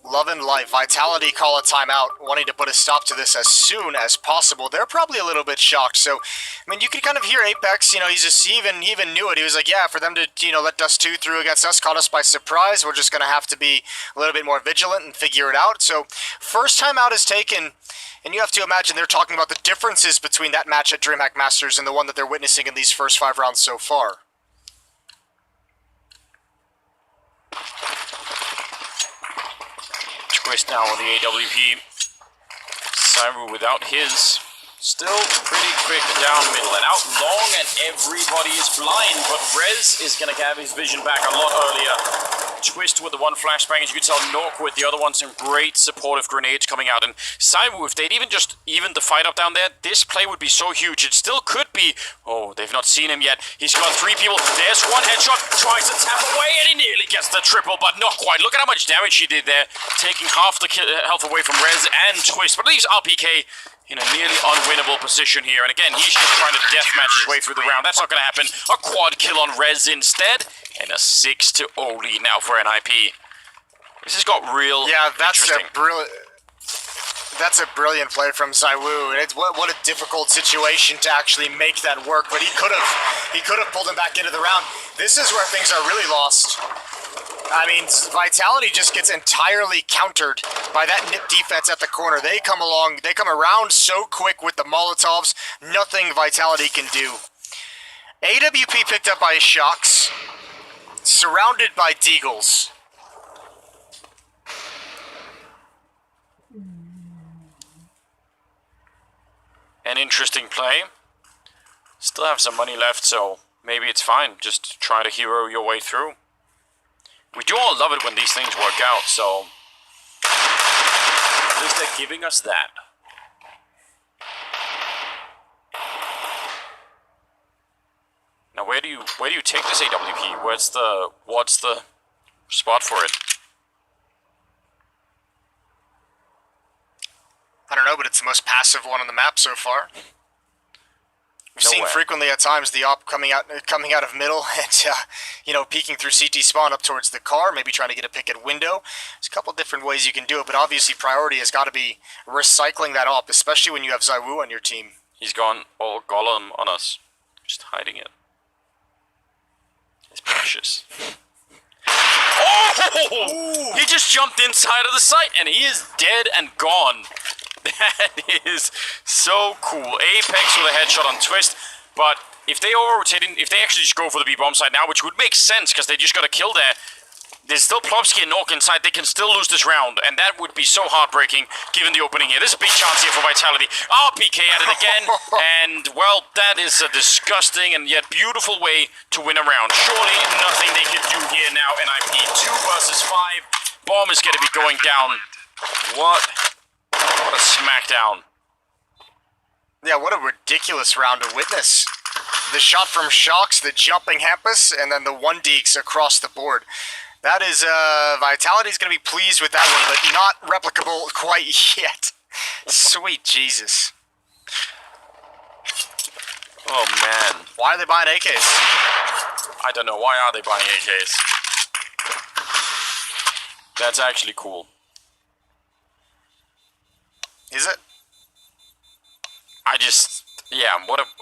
Loving life. Vitality call a timeout, wanting to put a stop to this as soon as possible. They're probably a little bit shocked. So, I mean, you can kind of hear Apex, you know, he even knew it. He was like, yeah, for them to, you know, let Dust 2 through against us, caught us by surprise. We're just going to have to be a little bit more vigilant and figure it out. So, first timeout is taken. And you have to imagine they're talking about the differences between that match at DreamHack Masters and the one that they're witnessing in these first 5 rounds so far. Twist now on the AWP. Sairu without his. Still pretty quick down middle and out long, and everybody is blind, but Rez is going to have his vision back a lot earlier. Twist with the one flashbang, as you can tell, Nork with the other one, some great supportive grenades coming out, and Sairu, if they'd even just evened the fight up down there, this play would be so huge. It still could be. Oh, they've not seen him yet. He's got 3 people. There's one headshot, tries to tap away, and he nearly gets the triple, but not quite. Look at how much damage he did there, taking half the health away from Rez and Twist, but leaves RPK in a nearly unwinnable position here. And again, he's just trying to deathmatch his way through the round. That's not going to happen. A quad kill on Rez instead, and a 6-0 lead now for NIP. This has got real interesting. That's a brilliant play from Zaiwu, and it's what a difficult situation to actually make that work. But he could have pulled him back into the round. This is where things are really lost. I mean, Vitality just gets entirely countered by that nip defense at the corner. They come around so quick with the Molotovs, nothing Vitality can do. AWP picked up by Shocks, surrounded by Deagles. An interesting play. Still have some money left, so maybe it's fine. Just try to hero your way through. We do all love it when these things work out, so at least they're giving us that. Now where do you take this AWP? What's the spot for it? I don't know, but it's the most passive one on the map so far. We've seen frequently at times the op coming out of middle and peeking through CT spawn up towards the car, maybe trying to get a pick at window. There's a couple different ways you can do it, but obviously priority has got to be recycling that op, especially when you have Zaiwu on your team. He's gone all Golem on us, just hiding it. It's precious. Oh! He just jumped inside of the site, and he is dead and gone. That is so cool. Apex with a headshot on Twist, but if they over-rotate, if they actually just go for the B-bomb side now, which would make sense because they just got a kill there, there's still Plopsky and Nork inside. They can still lose this round, and that would be so heartbreaking given the opening here. There's a big chance here for Vitality. RPK at it again, and, well, that is a disgusting and yet beautiful way to win a round. Surely nothing they could do here now, NIP. 2 versus 5. Bomb is going to be going down. What a smackdown. Yeah, what a ridiculous round to witness. The shot from Shocks, the jumping Hampus, and then the 1-deeks across the board. That is, Vitality's going to be pleased with that one, but not replicable quite yet. Sweet Jesus. Oh, man. Why are they buying AKs? I don't know. Why are they buying AKs? That's actually cool. Is it?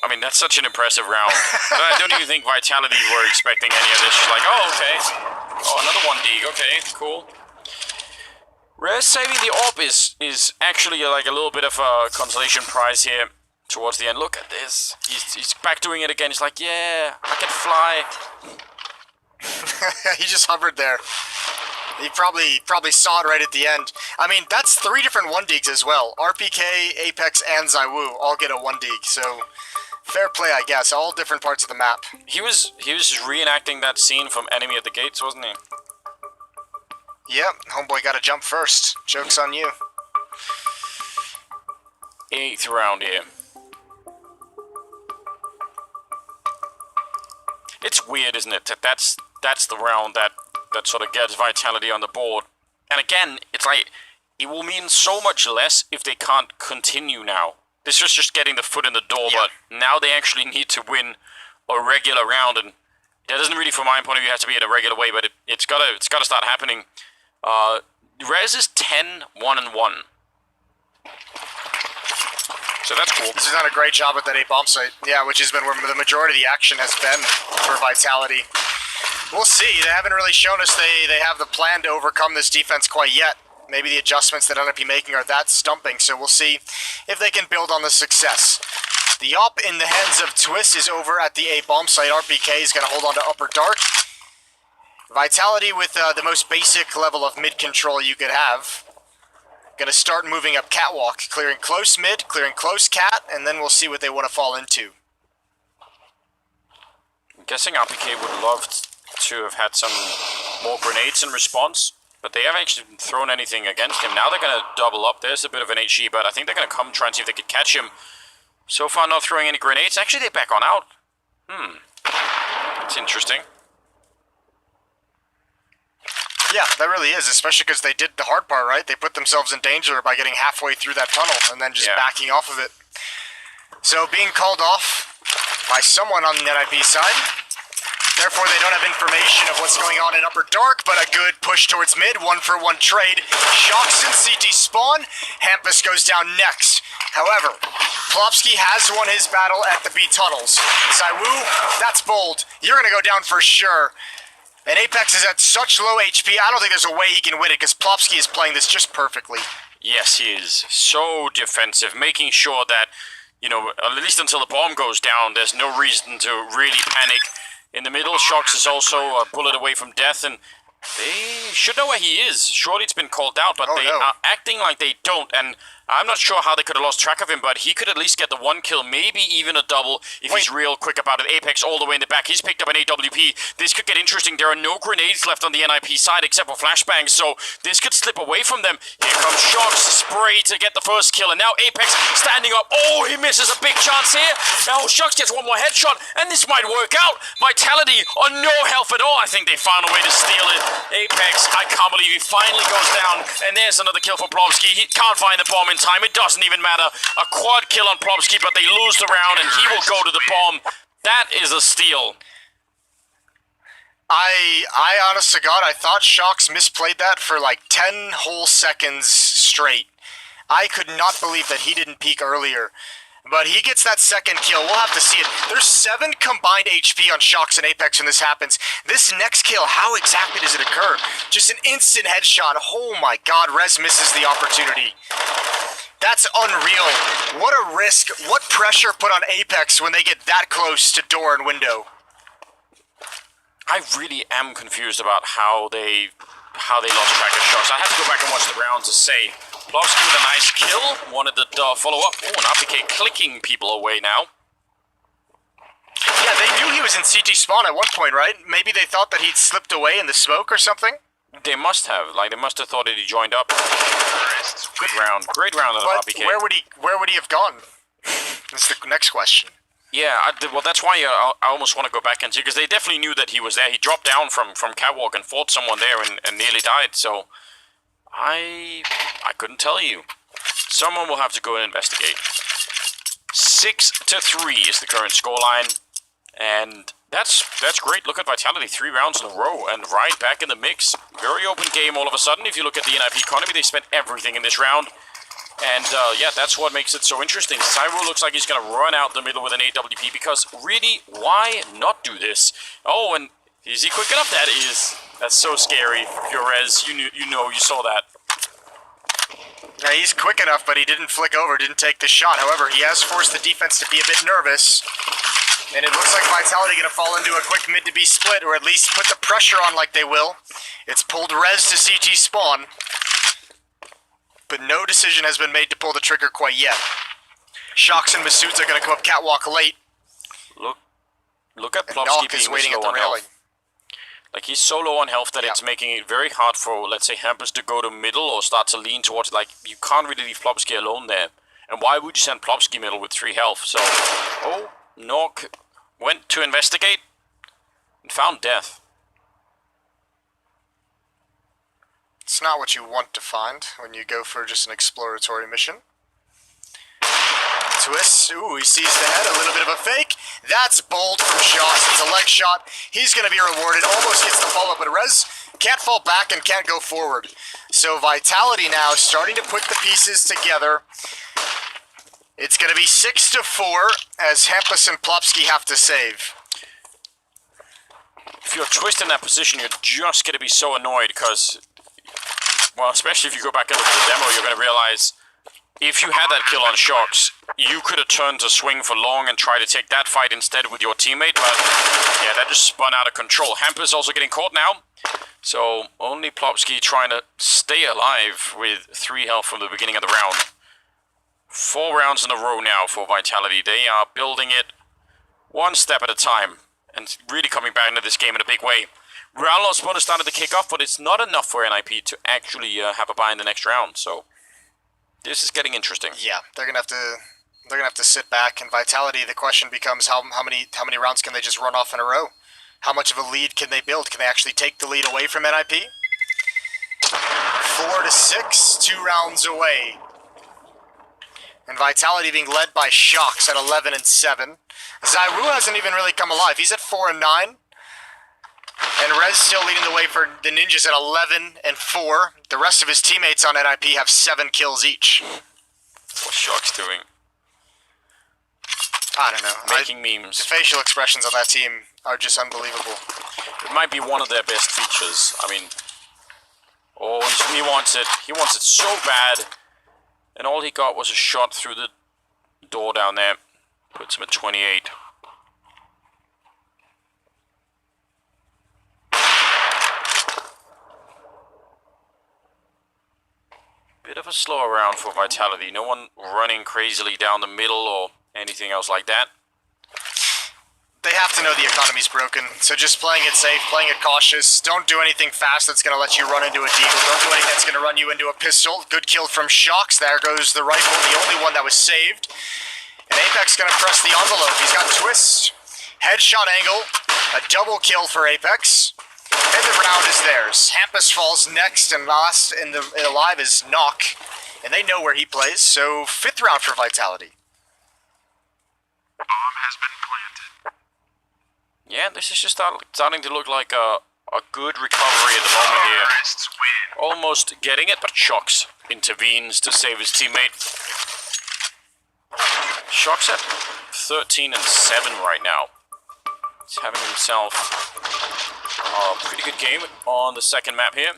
I mean, that's such an impressive round. I don't even think Vitality were expecting any of this. Just like, oh, okay. Oh, another 1D. Okay, cool. Rez saving the AWP is actually like a little bit of a consolation prize here towards the end. Look at this. He's back doing it again. He's like, yeah, I can fly. He just hovered there. He probably saw it right at the end. I mean, that's 3 different 1-deeks as well. RPK, Apex, and Zaiwu all get a 1-deek, so fair play, I guess. All different parts of the map. He was just reenacting that scene from Enemy at the Gates, wasn't he? Yep, homeboy got to jump first. Joke's on you. 8th round here. It's weird, isn't it? That's the round that sort of gets Vitality on the board. And again, it's like, it will mean so much less if they can't continue now. This was just getting the foot in the door, but now they actually need to win a regular round, and that doesn't really, from my point of view, have to be in a regular way, but it's gotta start happening. Rez is 10-1-1. So that's cool. This has done a great job at that A-bomb site. Yeah, which has been where the majority of the action has been for Vitality. We'll see. They haven't really shown us they have the plan to overcome this defense quite yet. Maybe the adjustments that NIP making are that stumping, so we'll see if they can build on the success. The op in the hands of Twist is over at the A-bomb site. RPK is going to hold on to Upper Dark. Vitality with the most basic level of mid-control you could have. Gonna start moving up catwalk, clearing close mid, clearing close cat, and then we'll see what they want to fall into. I'm guessing RPK would love to have had some more grenades in response, but they haven't actually thrown anything against him. Now they're going to double up. There's a bit of an HE, but I think they're going to come try and see if they could catch him. So far, not throwing any grenades. Actually, they're back on out. It's interesting. Yeah, that really is, especially because they did the hard part, right? They put themselves in danger by getting halfway through that tunnel and then just backing off of it. So being called off by someone on the NetIP side. Therefore, they don't have information of what's going on in Upper Dark, but a good push towards mid, 1-for-1 trade. Shocks in CT spawn. Hampus goes down next. However, Plopsky has won his battle at the B tunnels. Saiwu, that's bold. You're going to go down for sure. And Apex is at such low HP, I don't think there's a way he can win it, because Plopsky is playing this just perfectly. Yes, he is. So defensive, making sure that, you know, at least until the bomb goes down, there's no reason to really panic. In the middle, Shocks is also a bullet away from death, and they should know where he is. Surely it's been called out, but they are acting like they don't, and I'm not sure how they could have lost track of him, but he could at least get the 1 kill, maybe even a double, if he's real quick about it. Apex all the way in the back. He's picked up an AWP. This could get interesting. There are no grenades left on the NIP side except for flashbangs, so this could slip away from them. Here comes Shocks, spray to get the first kill, and now Apex standing up. Oh, he misses a big chance here. Now Shocks gets one more headshot, and this might work out. Vitality on no health at all. I think they found a way to steal it. Apex, I can't believe he finally goes down, and there's another kill for Plopsky. He can't find the bomb in time. It doesn't even matter. A quad kill on Plopsky, but they lose the round, and he will go to the bomb. That is a steal. I honest to God, I thought Shocks misplayed that for like 10 whole seconds straight. I could not believe that he didn't peek earlier. But he gets that second kill. We'll have to see it. There's 7 combined HP on Shocks and Apex when this happens. This next kill, how exactly does it occur? Just an instant headshot. Oh my God, Rez misses the opportunity. That's unreal. What a risk. What pressure put on Apex when they get that close to door and window. I really am confused about how they lost track of Shocks. I have to go back and watch the rounds to say. Plopsky with a nice kill. Wanted the follow up. Oh, and RPK clicking people away now. Yeah, they knew he was in CT spawn at one point, right? Maybe they thought that he'd slipped away in the smoke or something? They must have. Like, they must have thought that he joined up. Good round. Great round of RPK. Where would he have gone? That's the next question. Yeah, well, that's why I almost want to go back and see, because they definitely knew that he was there. He dropped down from catwalk and fought someone there and nearly died, so I couldn't tell you. Someone will have to go and investigate. 6-3 is the current scoreline, and that's great. Look at Vitality, 3 rounds in a row, and right back in the mix. Very open game all of a sudden. If you look at the NIP economy, they spent everything in this round. And, yeah, that's what makes it so interesting. Saiwu looks like he's going to run out the middle with an AWP, because really, why not do this? Oh, and is he quick enough? That's so scary. Fiorez, you saw that. Yeah, he's quick enough, but he didn't flick over, didn't take the shot. However, he has forced the defense to be a bit nervous. And it looks like Vitality going to fall into a quick mid to be split, or at least put the pressure on like they will. It's pulled Rez to CT spawn. But no decision has been made to pull the trigger quite yet. Shocks and Masouds are going to come up catwalk late. Look at Plopsky being waiting at the on railing. health. Like, he's so low on health that it's making it very hard for, let's say, Hampus to go to middle or start to lean towards, like, you can't really leave Plopsky alone there. And why would you send Plopsky middle with 3 health? So, Nork went to investigate and found death. It's not what you want to find when you go for just an exploratory mission. Twist. Ooh, he sees the head. A little bit of a fake. That's bold from Shocks. It's a leg shot. He's going to be rewarded. Almost gets the follow-up, but Rez can't fall back and can't go forward. So Vitality now starting to put the pieces together. It's going to be 6-4 as Hampus and Plopsky have to save. If you're Twist in that position, you're just going to be so annoyed because, well, especially if you go back and look at the demo, you're going to realize if you had that kill on Shocks, you could have turned to swing for long and try to take that fight instead with your teammate, but yeah, that just spun out of control. Hampus also getting caught now. So only Plopsky trying to stay alive with 3 health from the beginning of the round. 4 rounds in a row now for Vitality. They are building it one step at a time and really coming back into this game in a big way. Round loss bonus started to kick off, but it's not enough for NIP to actually have a bye in the next round. So this is getting interesting. Yeah, they're gonna have to sit back. And Vitality, the question becomes how many rounds can they just run off in a row? How much of a lead can they build? Can they actually take the lead away from NIP? 4-6, 2 rounds away. And Vitality being led by Shocks at 11-7. Zaiwu hasn't even really come alive. He's at 4-9. And Rez still leading the way for the Ninjas at 11-4. The rest of his teammates on NIP have 7 kills each. What's Shocks doing? I don't know. Making memes. The facial expressions on that team are just unbelievable. It might be one of their best features. I mean, oh, he wants it. He wants it so bad. And all he got was a shot through the door down there. Puts him at 28. Bit of a slower round for Vitality. No one running crazily down the middle or anything else like that. They have to know the economy's broken, so just playing it safe, playing it cautious. Don't do anything fast that's going to let you run into a deagle. Don't do anything that's going to run you into a pistol. Good kill from Shocks. There goes the rifle, the only one that was saved. And Apex going to press the envelope. He's got twist, headshot angle, a double kill for Apex. And the round is theirs. Hampus falls next, and last in the alive is Knock. And they know where he plays, so 5th round for Vitality. Bomb has been planted. Yeah, this is just starting to look like a good recovery at the moment here. Almost getting it, but Shocks intervenes to save his teammate. Shocks at 13-7 right now. He's having himself a pretty good game on the second map here.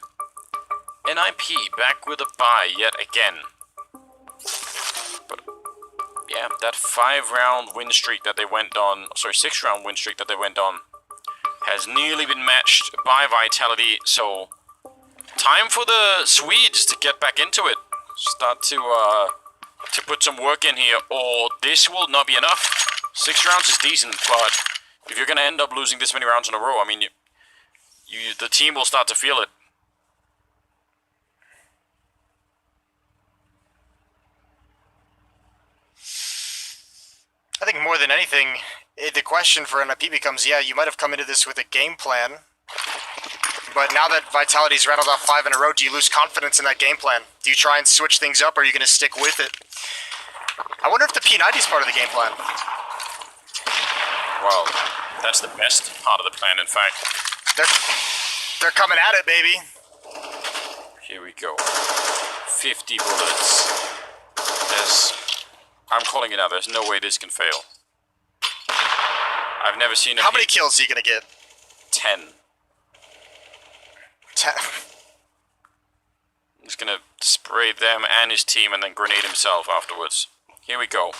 NIP back with a bye yet again. But yeah, that 5-round win streak that they went on, sorry, 6-round win streak that they went on has nearly been matched by Vitality, so time for the Swedes to get back into it. Start to put some work in here, or this will not be enough. 6 rounds is decent, but if you're going to end up losing this many rounds in a row, I mean, the team will start to feel it. I think more than anything, the question for NIP becomes, yeah, you might have come into this with a game plan, but now that Vitality's rattled off 5 in a row, do you lose confidence in that game plan? Do you try and switch things up, or are you going to stick with it? I wonder if the P90 is part of the game plan. Well, that's the best part of the plan, in fact. They're coming at it, baby. Here we go. 50 bullets. I'm calling it out. There's no way this can fail. I've never seen a How many kills are you going to get? 10. 10. He's going to spray them and his team and then grenade himself afterwards. Here we go.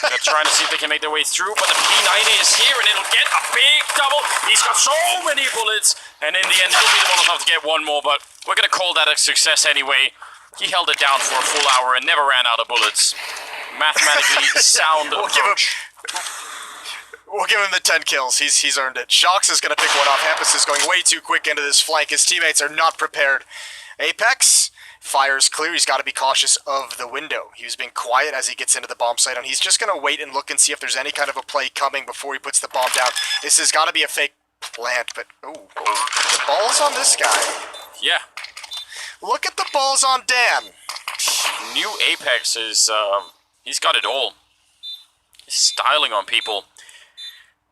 They're trying to see if they can make their way through, but the P90 is here and it'll get a big double. He's got so many bullets, and in the end, he'll be the one to get one more, but we're going to call that a success anyway. He held it down for a full hour and never ran out of bullets. Mathematically sound approach. We'll give him the 10 kills. He's earned it. Shocks is going to pick one off. Hampus is going way too quick into this flank. His teammates are not prepared. Apex fires clear. He's got to be cautious of the window. He was being quiet as he gets into the bomb site, and he's just going to wait and look and see if there's any kind of a play coming before he puts the bomb down. This has got to be a fake plant, but ooh, the balls on this guy. Yeah. Look at the balls on Dan. New Apex is, he's got it all. He's styling on people.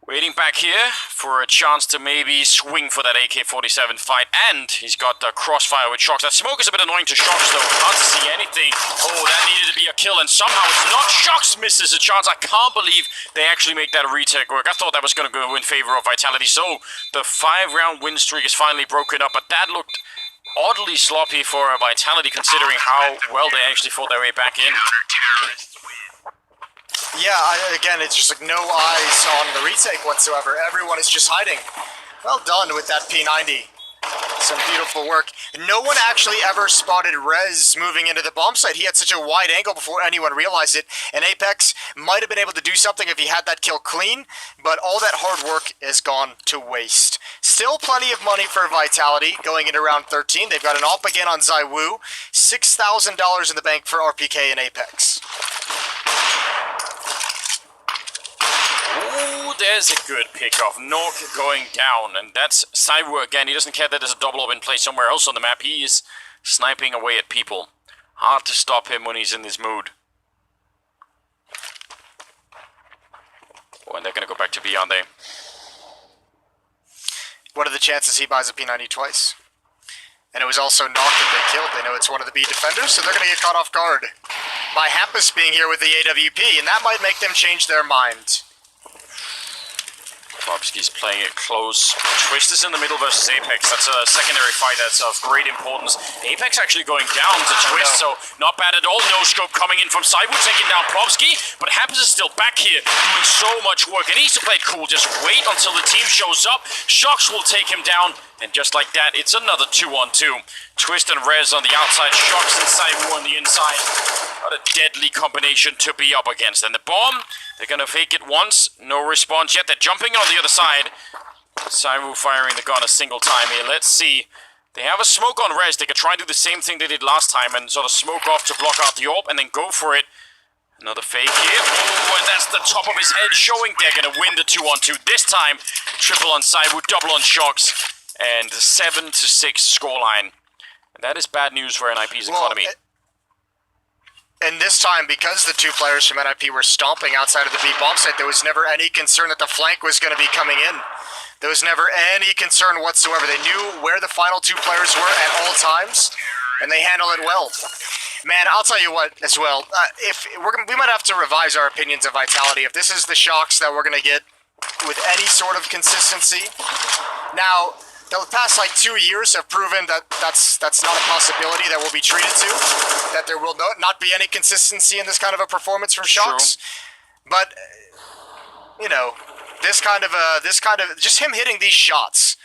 Waiting back here for a chance to maybe swing for that AK-47 fight, and he's got the crossfire with Shocks. That smoke is a bit annoying to Shocks, though. Hard to see anything. Oh, that needed to be a kill, and somehow it's not. Shocks misses a chance. I can't believe they actually make that retake work. I thought that was going to go in favor of Vitality. So the 5-round win streak is finally broken up, but that looked oddly sloppy for Vitality, considering how well they actually fought their way back in. Yeah, again, it's just like no eyes on the retake whatsoever. Everyone is just hiding. Well done with that P90. Some beautiful work. No one actually ever spotted Rez moving into the bomb site. He had such a wide angle before anyone realized it. And Apex might have been able to do something if he had that kill clean, but all that hard work has gone to waste. Still plenty of money for Vitality going into round 13. They've got an op again on Zywoo. $6,000 in the bank for RPK and Apex. Ooh, there's a good pick off. Nork going down, and that's Zywoo again. He doesn't care that there's a double up in place somewhere else on the map. He is sniping away at people. Hard to stop him when he's in this mood. Oh, and they're gonna go back to B, aren't they? What are the chances he buys a P90 twice? And it was also Knock that they killed. They know it's one of the B defenders, so they're going to get caught off guard by Hampus being here with the AWP, and that might make them change their mind. Bobski's playing it close. Twist is in the middle versus Apex. That's a secondary fight that's of great importance. Apex actually going down to Twist, so not bad at all. No scope coming in from Zywoo, taking down Bobski, but Hampus is still back here doing so much work. And he needs to play it cool. Just wait until the team shows up. Shox will take him down, and just like that, it's another 2-on-2. Twist and Rez on the outside, Shox and Zywoo on the inside. What a deadly combination to be up against. And the bomb, they're gonna fake it once, no response yet. They're jumping on the other side. Zywoo firing the gun a single time here. Let's see. They have a smoke on Rez. They could try and do the same thing they did last time and sort of smoke off to block out the AWP and then go for it. Another fake here. Oh, and that's the top of his head showing they're gonna win the 2-on-2. This time, triple on Zywoo, double on Shox, and 7-6 scoreline. And that is bad news for NIP's economy. And this time, because the two players from NIP were stomping outside of the B bomb site, there was never any concern that the flank was going to be coming in. There was never any concern whatsoever. They knew where the final two players were at all times, and they handled it well. Man, I'll tell you what as well. We might have to revise our opinions of Vitality. If this is the Shox that we're going to get with any sort of consistency. Now, the past 2 years have proven that that's not a possibility that we'll be treated to. That there will not be any consistency in this kind of a performance from Shox. But you know, this kind of just him hitting these shots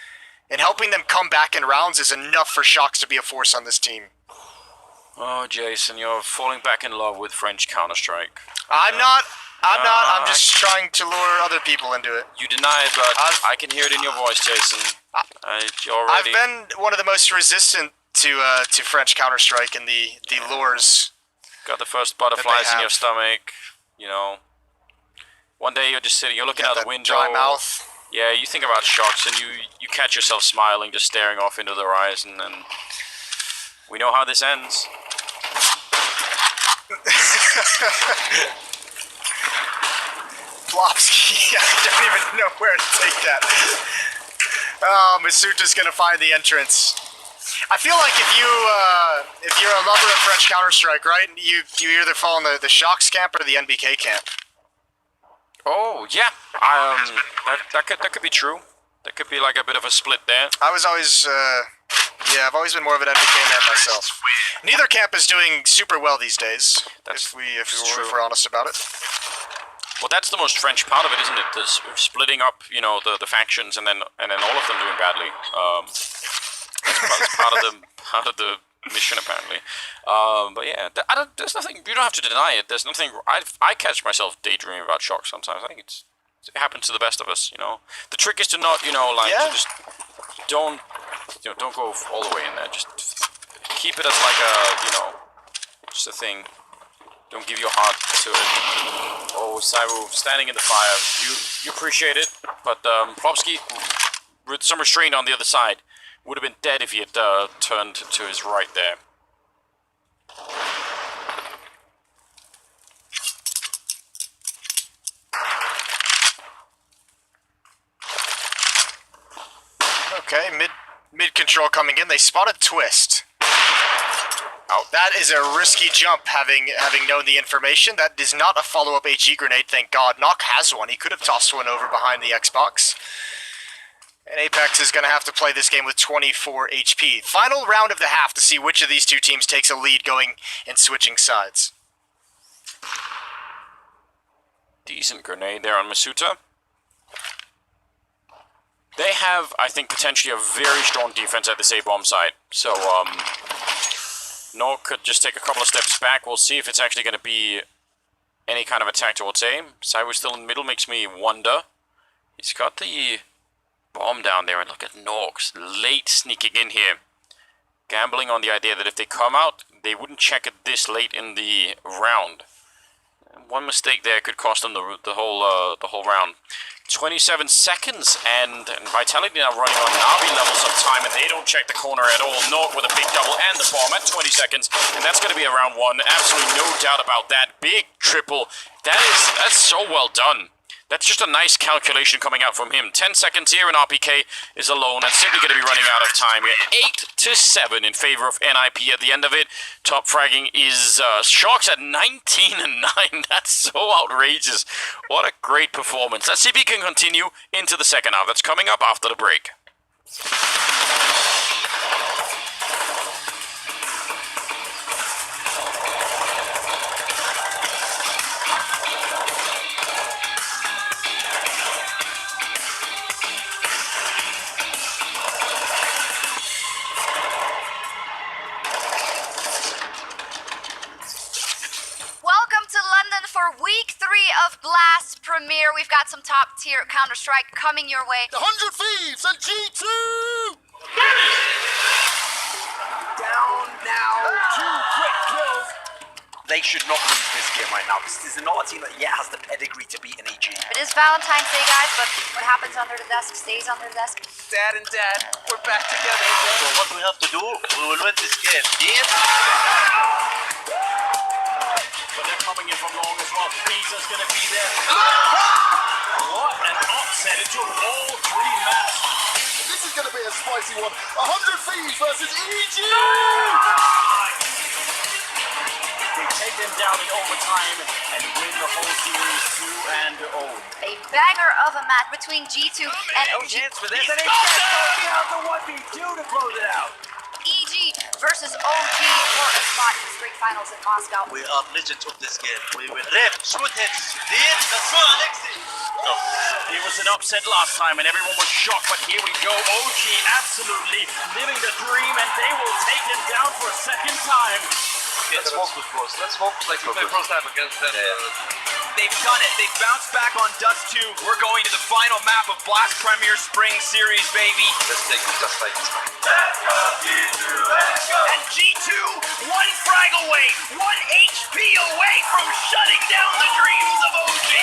and helping them come back in rounds is enough for Shox to be a force on this team. Oh, Jason, you're falling back in love with French Counter-Strike. I'm not. I'm just trying to lure other people into it. You deny it, but I can hear it in your voice, Jason. I've been one of the most resistant to French Counter-Strike and the lures. Got the first butterflies in your stomach, you know. One day you're just sitting, you're looking out the window. Dry mouth. Yeah, you think about Shox and you catch yourself smiling, just staring off into the horizon, and we know how this ends. Plopsky, I don't even know where to take that. Oh, Masuta's gonna find the entrance. I feel like if you're a lover of French Counter-Strike, right, you either fall in the Shox camp or the NBK camp. Oh yeah, that could be true. That could be like a bit of a split there. I was always, I've always been more of an NBK man myself. Neither camp is doing super well these days. If we're honest about it. Well, that's the most French part of it, isn't it? The splitting up, you know, the factions, and then all of them doing badly. That's part of the mission, apparently. But yeah, there's nothing. You don't have to deny it. There's nothing. I catch myself daydreaming about Shox sometimes. I think it happens to the best of us. You know, the trick is to not, to just don't go all the way in there. Just keep it as like a, just a thing. Don't give your heart to it. Oh, Zywoo standing in the fire. You appreciate it, but Plopsky with some restraint on the other side would have been dead if he had turned to his right there. Okay, mid control coming in. They spotted Twist. Oh, that is a risky jump, having known the information. That is not a follow-up HE grenade, thank God. Knock has one. He could have tossed one over behind the Xbox. And Apex is going to have to play this game with 24 HP. Final round of the half to see which of these two teams takes a lead going and switching sides. Decent grenade there on Masuta. they have, I think, potentially a very strong defense at this A-bomb site. So, Nork could just take a couple of steps back. We'll see if it's actually going to be any kind of attack towards A. Cyber's still in the middle, makes me wonder. He's got the bomb down there, and look at Norks late sneaking in here. Gambling on the idea that if they come out, they wouldn't check it this late in the round. One mistake there could cost them the whole round. 27 seconds, and Vitality now running on Na'Vi levels of time, and they don't check the corner at all. Nork with a big double and the bomb at 20 seconds, and that's going to be a round one. Absolutely no doubt about that. Big triple. That's so well done. That's just a nice calculation coming out from him. 10 seconds here, and RPK is alone and simply going to be running out of time here. 8-7 in favor of NIP at the end of it. Top fragging is Sharks at 19-9. That's so outrageous. What a great performance. Let's see if he can continue into the second half. That's coming up after the break. For week 3 of Blast Premier, we've got some top tier Counter-Strike coming your way. The 100 Thieves and G2! Down now, 2 quick kills. They should not lose this game right now. This is not a team that yet has the pedigree to beat an AG. It is Valentine's Day, guys, but what happens under the desk stays under the desk. Dad and Dad, we're back together. So what we have to do, we will win this game. Deal? But they're coming in from long as well. Freezer's gonna be there. What an upset. It took all 3 maps. This is going to be a spicy one. 100 Thieves versus EG! They take them down in overtime and win the whole series 2-0. A banger of a match between G2 and OG. Chance for this, and they can't go down the 1v2 to close it out. EG versus OG for a spot in the straight finals in Moscow. We are legends of this game. We will rip, shoot hits. Deal? That's right, Alexi. No. It was an upset last time and everyone was shocked, but here we go. OG absolutely living the dream, and they will take him down for a second time. Let's focus, bros. Let's focus like we played first time against them. They've done it. They've bounced back on Dust 2. We're going to the final map of Blast Premier Spring Series, baby. Let's take it just like this. And G2, 1 frag away, 1 HP away from shutting down the dreams of OG.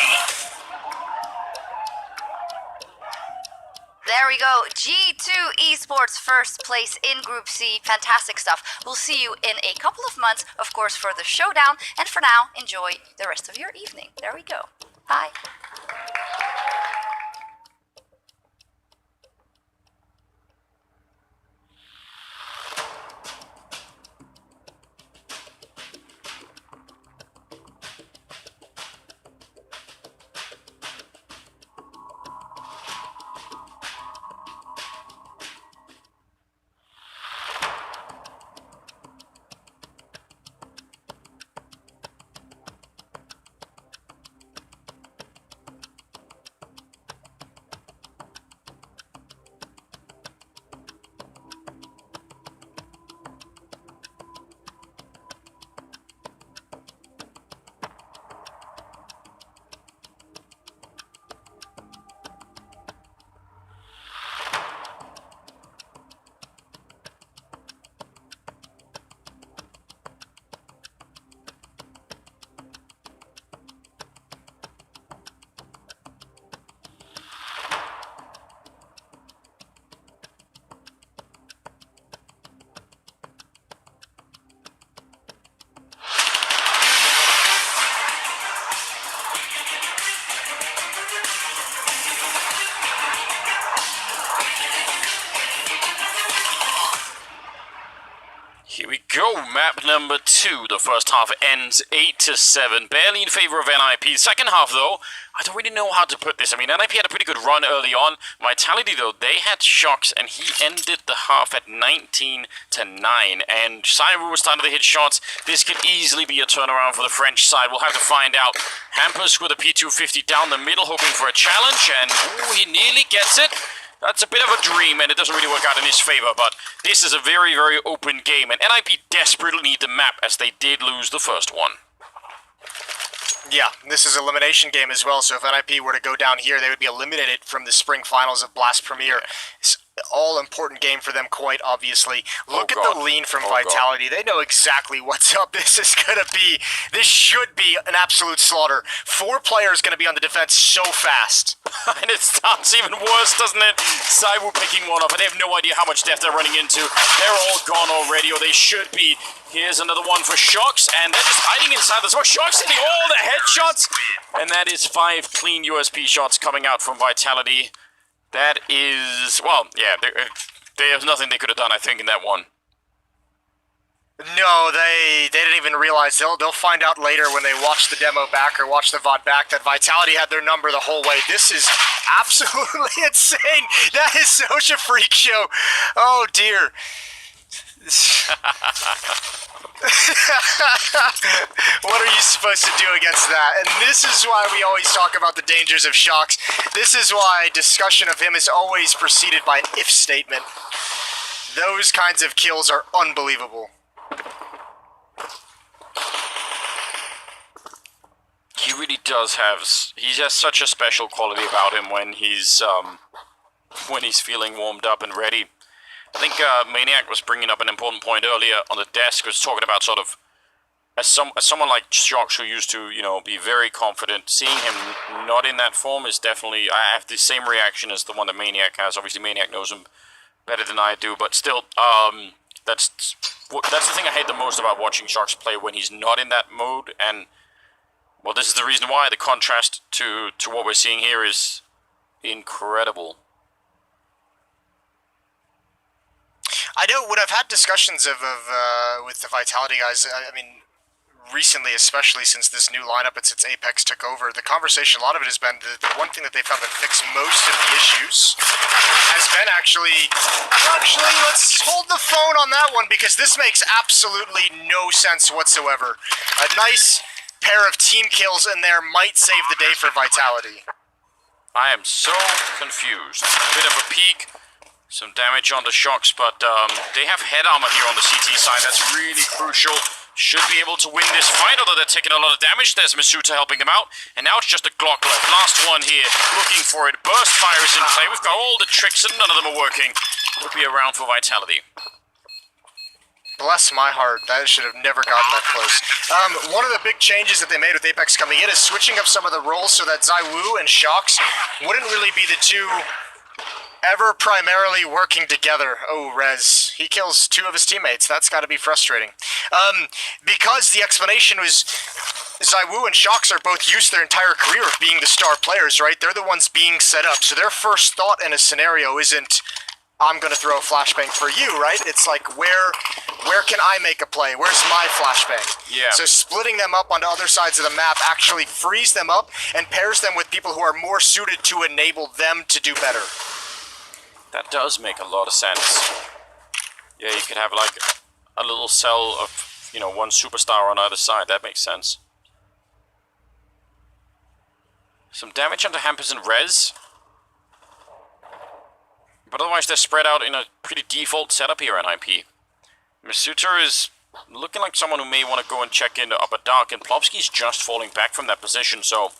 There we go. G2 Esports first place in Group C. Fantastic stuff. We'll see you in a couple of months, of course, for the showdown. And for now, enjoy the rest of your evening. There we go. Bye. Here we go, map number 2. The first half ends 8-7, barely in favor of NIP. Second half, though, I don't really know how to put this. I mean, NIP had a pretty good run early on. Vitality, though, they had shocks, and he ended the half at 19-9. And Cyber was starting to hit shots. This could easily be a turnaround for the French side. We'll have to find out. Hampus with a P250 down the middle, hoping for a challenge, and ooh, he nearly gets it. That's a bit of a dream, and it doesn't really work out in his favor, but this is a very, very open game, and NIP desperately need the map, as they did lose the first one. Yeah, this is an elimination game as well, so if NIP were to go down here, they would be eliminated from the spring finals of Blast Premier. It's all important game for them, quite obviously. Look at the lean from Vitality. They know exactly what's up. This is gonna be, this should be an absolute slaughter. 4 players gonna be on the defense so fast. And it sounds even worse, doesn't it? Saiwu picking one up, and they have no idea how much death they're running into. They're all gone already, or they should be. Here's another one for Shocks, and they're just hiding inside the smoke. Shocks hitting all the headshots, and that is 5 clean USP shots coming out from Vitality. That is, well, yeah, there's nothing they could have done, I think, in that one. No, they didn't even realize. They'll find out later when they watch the demo back or watch the VOD back that Vitality had their number the whole way. This is absolutely insane. That is such a freak show. Oh, dear. What are you supposed to do against that? And this is why we always talk about the dangers of Shocks. This is why discussion of him is always preceded by an if statement. Those kinds of kills are unbelievable. He really does have, he has such a special quality about him when he's feeling warmed up and ready. I think Maniac was bringing up an important point earlier on the desk, was talking about sort of, as someone like Shocks who used to, you know, be very confident, seeing him not in that form is definitely, I have the same reaction as the one that Maniac has. Obviously Maniac knows him better than I do, but still, that's the thing I hate the most about watching Shocks play, when he's not in that mode. And well, this is the reason why the contrast to what we're seeing here is incredible. I know when I've had discussions with the Vitality guys, I mean, recently, especially since this new lineup and since Apex took over, the conversation, a lot of it has been the one thing that they found that fixed most of the issues has been actually, let's hold the phone on that one, because this makes absolutely no sense whatsoever. A nice pair of team kills in there might save the day for Vitality. I am so confused. Bit of a peek. Some damage on the Shocks, but they have head armor here on the CT side. That's really crucial. Should be able to win this fight, although they're taking a lot of damage. There's Masuta helping them out, and now it's just a Glock left. Last one here, looking for it. Burst fire is in play. We've got all the tricks, and none of them are working. Would be a round for Vitality. Bless my heart, that should have never gotten that close. One of the big changes that they made with Apex coming in is switching up some of the roles so that Saiwu and Shocks wouldn't really be the two ever primarily working together. Oh, Rez. He kills 2 of his teammates. That's got to be frustrating. Because the explanation was Saiwu and Shocks are both used their entire career of being the star players, right? They're the ones being set up. So their first thought in a scenario isn't, I'm going to throw a flashbang for you, right? It's like, where can I make a play? Where's my flashbang? Yeah. So splitting them up onto other sides of the map actually frees them up and pairs them with people who are more suited to enable them to do better. That does make a lot of sense. Yeah, you could have like a little cell of, you know, one superstar on either side. That makes sense. Some damage onto Hampers and Rez. But otherwise they're spread out in a pretty default setup here in IP. Masuta is looking like someone who may want to go and check into Upper Dark, and Plopsky's just falling back from that position, so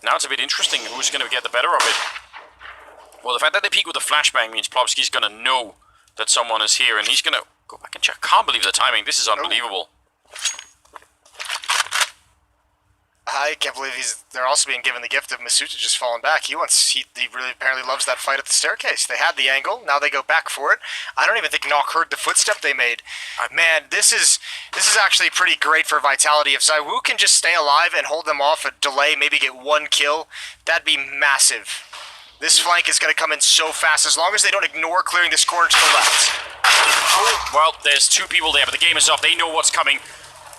now it's a bit interesting who's going to get the better of it. Well, the fact that they peek with a flashbang means Plopsky's going to know that someone is here, and he's going to go back and check. I can't believe the timing. This is unbelievable. I can't believe they're also being given the gift of Masuta just falling back. He really apparently loves that fight at the staircase. They had the angle, now they go back for it. I don't even think Nock heard the footstep they made. Man, this is actually pretty great for Vitality. If Saiwu can just stay alive and hold them off a delay, maybe get 1 kill, that'd be massive. This flank is going to come in so fast, as long as they don't ignore clearing this corner to the left. Well, there's 2 people there, but the game is up. They know what's coming.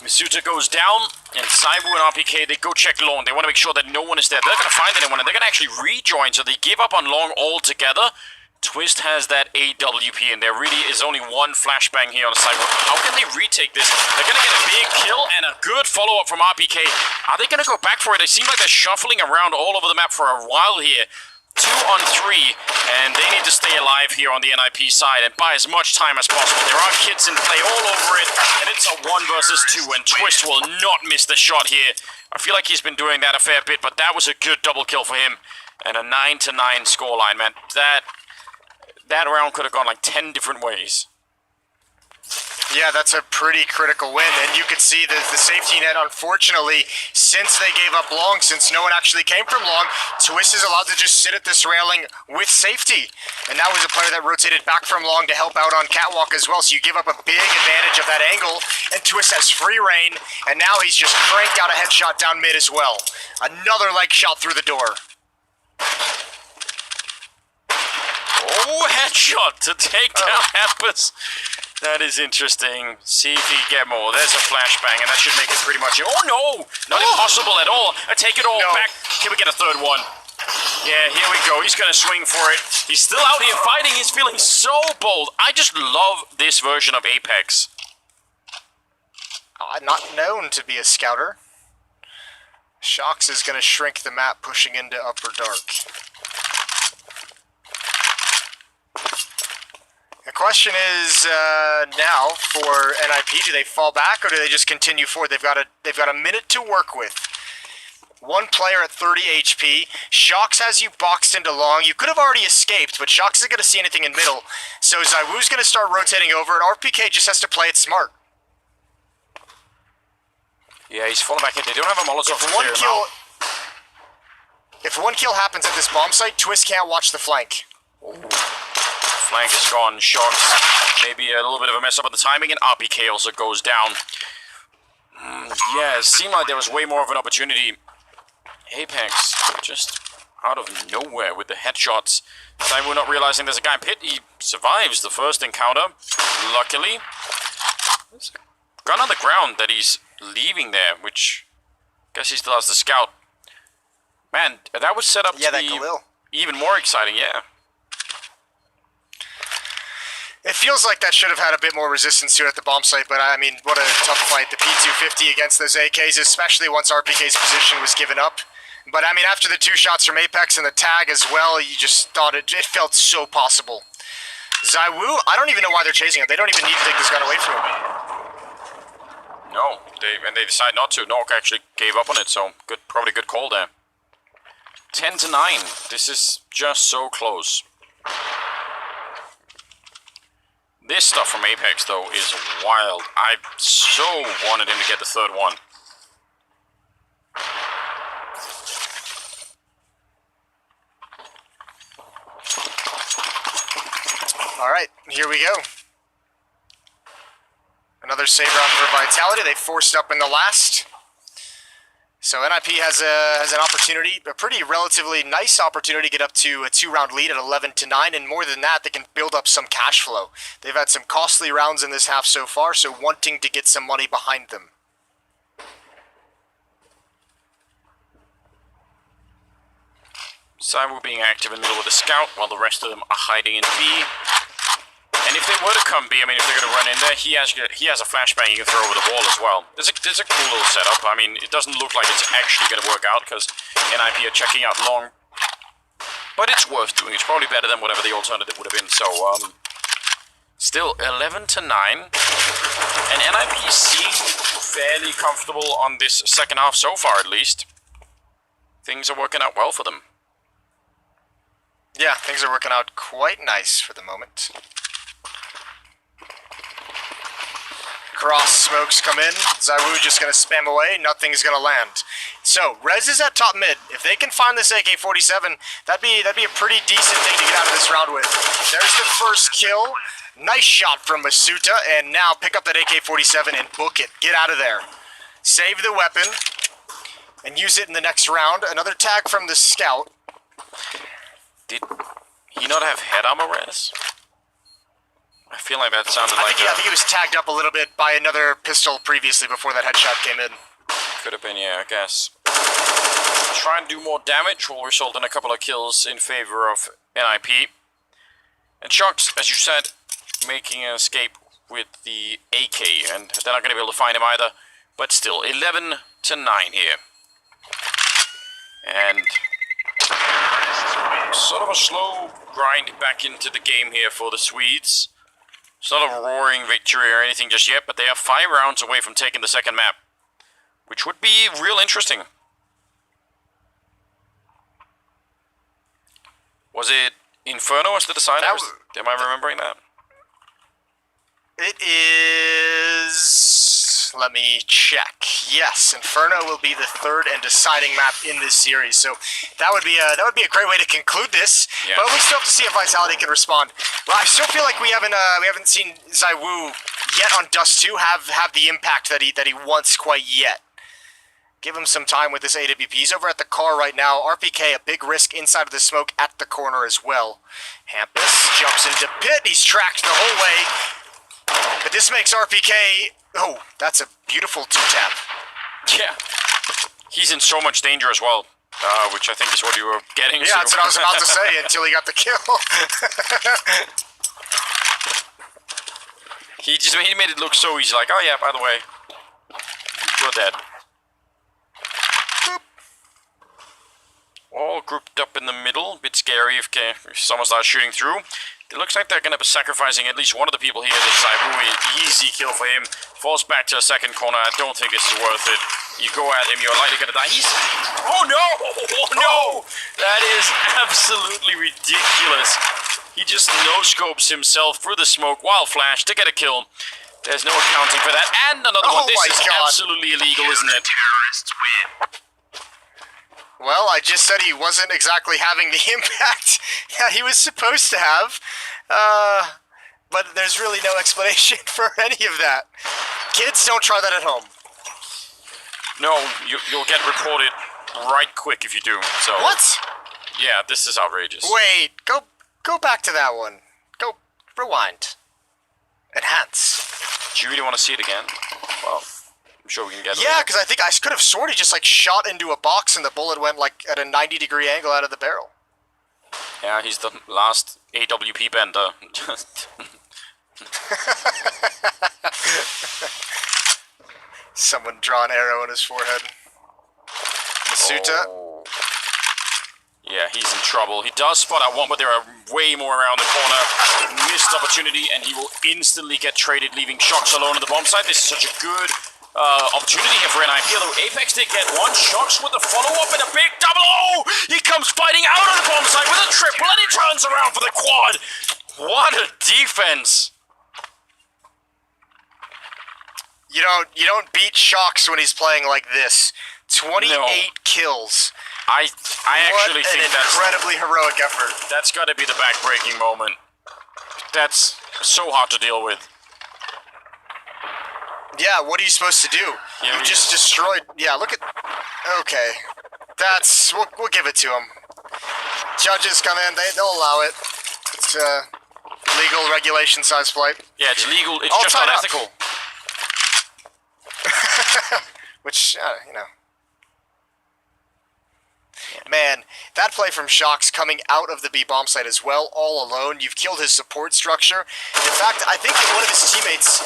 Masuta goes down, and Saiwu and RPK, they go check long. They want to make sure that no one is there. They're not going to find anyone, and they're going to actually rejoin, so they give up on long altogether. Twist has that AWP, and there really is only 1 flashbang here on the side. How can they retake this? They're going to get a big kill and a good follow-up from RPK. Are they going to go back for it? They seem like they're shuffling around all over the map for a while here. 2 on 3, and they need to stay alive here on the NIP side and buy as much time as possible. There are kits in play all over it, and it's a 1 versus 2, and Twist will not miss the shot here. I feel like he's been doing that a fair bit, but that was a good double kill for him. And a 9-9 scoreline, man. That round could have gone like 10 different ways. Yeah, that's a pretty critical win, and you could see that the safety net, unfortunately, since they gave up long, since no one actually came from long, Twist is allowed to just sit at this railing with safety. And that was a player that rotated back from long to help out on Catwalk as well, so you give up a big advantage of that angle, and Twist has free reign, and now he's just cranked out a headshot down mid as well. Another leg shot through the door. Oh, headshot to take down Hampus. That is interesting. See if he can get more. There's a flashbang, and that should make it pretty much... Oh, no! Not impossible at all. I take it all back. Can we get a third one? Yeah, here we go. He's going to swing for it. He's still out here fighting. He's feeling so bold. I just love this version of Apex. Not known to be a scouter. Shox is going to shrink the map, pushing into Upper Dark. The question is now for NIP: do they fall back or do they just continue forward? They've got a minute to work with. One player at 30 HP. Shox has you boxed into long. You could have already escaped, but Shox isn't going to see anything in middle. So ZywOo's going to start rotating over, and RPK just has to play it smart. Yeah, he's falling back in. They don't have a Molotov to clear him out. If one kill happens at this bomb site, Twist can't watch the flank. Ooh. Flank is gone. Shox. Maybe a little bit of a mess up on the timing, and RPK also goes down. Yeah, it seemed like there was way more of an opportunity. Apex just out of nowhere with the headshots. ZywOo not realizing there's a guy in pit. He survives the first encounter, luckily. There's a gun on the ground that he's leaving there, which I guess he still has the scout. Man, that was set up to be even more exciting, yeah. It feels like that should have had a bit more resistance to it at the bomb site, but I mean, what a tough fight. The P250 against those AKs, especially once RPK's position was given up. But I mean, after the 2 shots from Apex and the tag as well, you just thought it felt so possible. ZywOo, I don't even know why they're chasing him. They don't even need to take this gun away from him. No, they decide not to. Nork actually gave up on it, so probably good call there. 10-9. This is just so close. This stuff from Apex, though, is wild. I so wanted him to get the third one. Alright, here we go. Another save round for Vitality. They forced up in the last. So NIP has an opportunity, a pretty relatively nice opportunity to get up to a 2-round lead at 11-9, and more than that, they can build up some cash flow. They've had some costly rounds in this half so far, so wanting to get some money behind them. ZywOo being active in the middle with the scout, while the rest of them are hiding in B. And if they were to come B, I mean, if they're going to run in there, he has a flashbang you can throw over the wall as well. There's a cool little setup. I mean, it doesn't look like it's actually going to work out because NIP are checking out long. But it's worth doing. It's probably better than whatever the alternative would have been. So, still 11-9. And NIP seem fairly comfortable on this second half so far, at least. Things are working out well for them. Yeah, things are working out quite nice for the moment. Cross smokes come in. ZywOo just going to spam away. Nothing's going to land. So, Rez is at top mid. If they can find this AK-47, that'd be a pretty decent thing to get out of this round with. There's the first kill. Nice shot from Masuta, and now pick up that AK-47 and book it. Get out of there. Save the weapon and use it in the next round. Another tag from the scout. Did he not have head armor, Rez? I feel like that sounded like I think he was tagged up a little bit by another pistol previously before that headshot came in. Could have been, yeah, I guess. Try and do more damage will result in a couple of kills in favor of NIP. And Shox, as you said, making an escape with the AK, and they're not going to be able to find him either. But still, 11-9 here. And sort of a slow grind back into the game here for the Swedes. It's not a roaring victory or anything just yet, but they are 5 rounds away from taking the second map, which would be real interesting. Was it Inferno as the decider? Am I remembering that? It is... Let me check. Yes, Inferno will be the 3rd and deciding map in this series. So that would be a great way to conclude this. Yeah. But we still have to see if Vitality can respond. Well, I still feel like we haven't seen Zaiwu yet on Dust 2 have the impact that he wants quite yet. Give him some time with this AWP. He's over at the car right now. RPK, a big risk inside of the smoke at the corner as well. Hampus jumps into pit. He's tracked the whole way. But this makes RPK... Oh, that's a beautiful 2-tap. Yeah. He's in so much danger as well, which I think is what you were getting to. Yeah, that's what I was about to say until he got the kill. He made it look so easy, like, oh yeah, by the way, you're dead. All grouped up in the middle. A bit scary if someone starts shooting through. It looks like they're going to be sacrificing at least one of the people here this side. Really easy kill for him. Falls back to a second corner. I don't think this is worth it. You go at him, you're likely going to die. He's... Oh no! Oh no! That is absolutely ridiculous. He just no-scopes himself through the smoke while flash to get a kill. There's no accounting for that. And another one. This is absolutely illegal, isn't it? Terrorists win. Well, I just said he wasn't exactly having the impact that he was supposed to have. But there's really no explanation for any of that. Kids, don't try that at home. No, you'll get reported right quick if you do. So what? Yeah, this is outrageous. Wait, go back to that one. Go rewind. Enhance. Do you really want to see it again? Well, I'm sure we can get it. Yeah, because I think I could have sworn he just like shot into a box and the bullet went like at a 90-degree angle out of the barrel. Yeah, he's the last AWP bender. Someone draw an arrow in his forehead. Masuta. Oh. Yeah, he's in trouble. He does spot out one, but there are way more around the corner. Missed opportunity, and he will instantly get traded, leaving Shox alone at the bomb site. This is such a good opportunity here for NIP, although Apex did get one. Shox with the follow-up and a big double. Oh! He comes fighting out of the bomb site with a triple, and he turns around for the quad. What a defense! You don't beat Shox when he's playing like this. 28 kills. I actually think that's an incredibly heroic effort. That's got to be the back-breaking moment. That's so hard to deal with. Yeah, what are you supposed to do? Yeah, you just destroyed... Yeah, look at... Okay. That's... We'll give it to him. Judges come in, they'll allow it. It's legal regulation size flight. Yeah, it's legal, it's All just not up. ethical. Which, you know... Man, that play from Shox coming out of the B bomb site as well, all alone. You've killed his support structure. In fact, I think that one of his teammates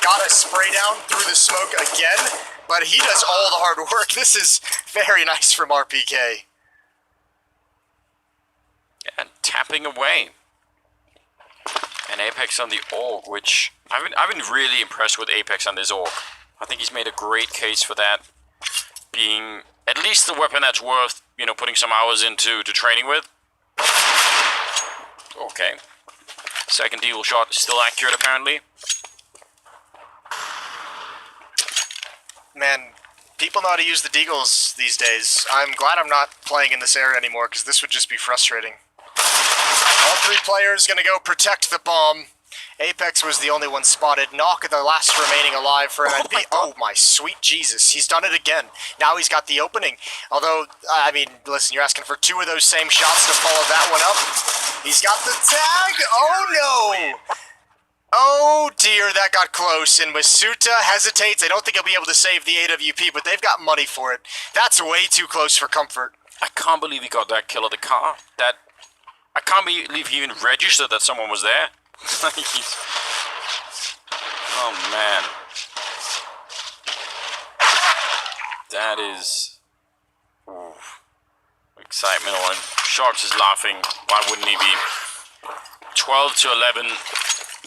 got a spray down through the smoke again, but he does all the hard work. This is very nice from RPK. And tapping away. And Apex on the AUG, which I've been really impressed with Apex on this AUG. I think he's made a great case for that being at least the weapon that's worth, you know, putting some hours into training with. Okay. Second deagle shot is still accurate, apparently. Man, people know how to use the deagles these days. I'm glad I'm not playing in this area anymore, because this would just be frustrating. All 3 players gonna go protect the bomb. Apex was the only one spotted. Knock, the last remaining alive for NIP. Oh my sweet Jesus, he's done it again. Now he's got the opening. Although, I mean, listen, you're asking for 2 of those same shots to follow that one up. He's got the tag. Oh no! Oh dear, that got close. And Masuta hesitates. I don't think he'll be able to save the AWP, but they've got money for it. That's way too close for comfort. I can't believe he got that kill at the car. I can't believe he even registered that someone was there. Oh man, that is like excitement on. Sharks is laughing. Why wouldn't he be? 12 to 11.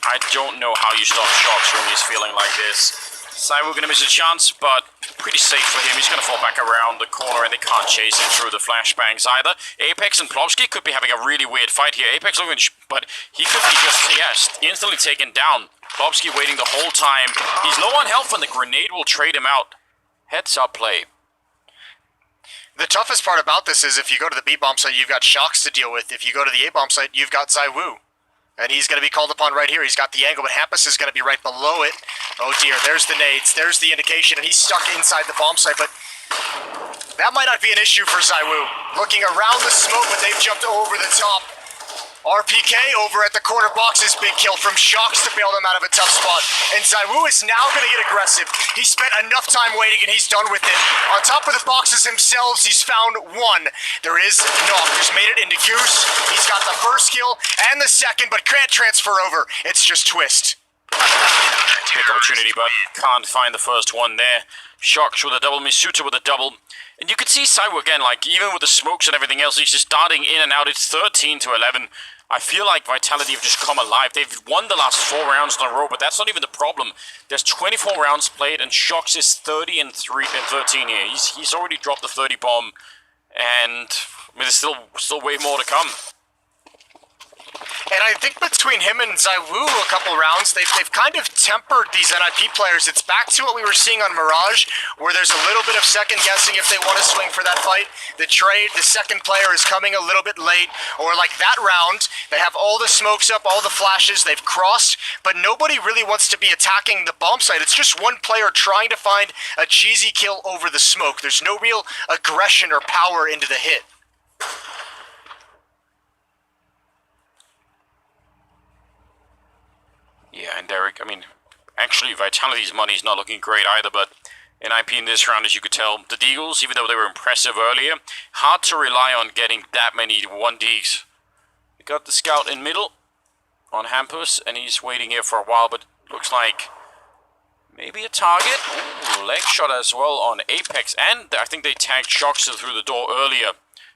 I don't know how you stop Sharks when he's feeling like this. Cywu gonna miss a chance, but pretty safe for him. He's gonna fall back around the corner and they can't chase him through the flashbangs either. Apex and Plopsky could be having a really weird fight here. Apex looking, but he could be just, yes, instantly taken down. Plopsky waiting the whole time. He's low on health and the grenade will trade him out. Heads up play. The toughest part about this is if you go to the B bomb site, you've got Shocks to deal with. If you go to the A bomb site, you've got Cywu. And he's going to be called upon right here. He's got the angle, but Hampus is going to be right below it. Oh dear, there's the nades, there's the indication, and he's stuck inside the bomb site, but that might not be an issue for Cywu. Looking around the smoke, but they've jumped over the top. RPK over at the corner boxes, big kill from Shocks to bail them out of a tough spot. And Cywu is now going to get aggressive. He spent enough time waiting and he's done with it. On top of the boxes themselves, he's found one. There is Knock, who's made it into Goose. He's got the first kill and the second, but can't transfer over. It's just Twist. Big opportunity, but can't find the first one there. Shocks with a double, Misuta with a double. And you can see Cywu again, like, even with the smokes and everything else, he's just darting in and out. It's 13 to 11. I feel like Vitality have just come alive. They've won the last 4 rounds in a row, but that's not even the problem. There's 24 rounds played, and Shocks is 30 and 13 here. He's already dropped the 30 bomb, and I mean, there's still way more to come. And I think between him and Cywu a couple rounds, they've kind of tempered these NIP players. It's back to what we were seeing on Mirage, where there's a little bit of second guessing if they want to swing for that fight. The trade, the second player is coming a little bit late, or like that round, they have all the smokes up, all the flashes, they've crossed, but nobody really wants to be attacking the bomb site. It's just one player trying to find a cheesy kill over the smoke. There's no real aggression or power into the hit. Yeah, and Derek, I mean, actually Vitality's money is not looking great either, but NIP in this round, as you could tell, the Deagles, even though they were impressive earlier, hard to rely on getting that many 1Ds. We got the scout in middle on Hampus, and he's waiting here for a while, but looks like maybe a target. Ooh, leg shot as well on Apex, and I think they tagged Shocks through the door earlier.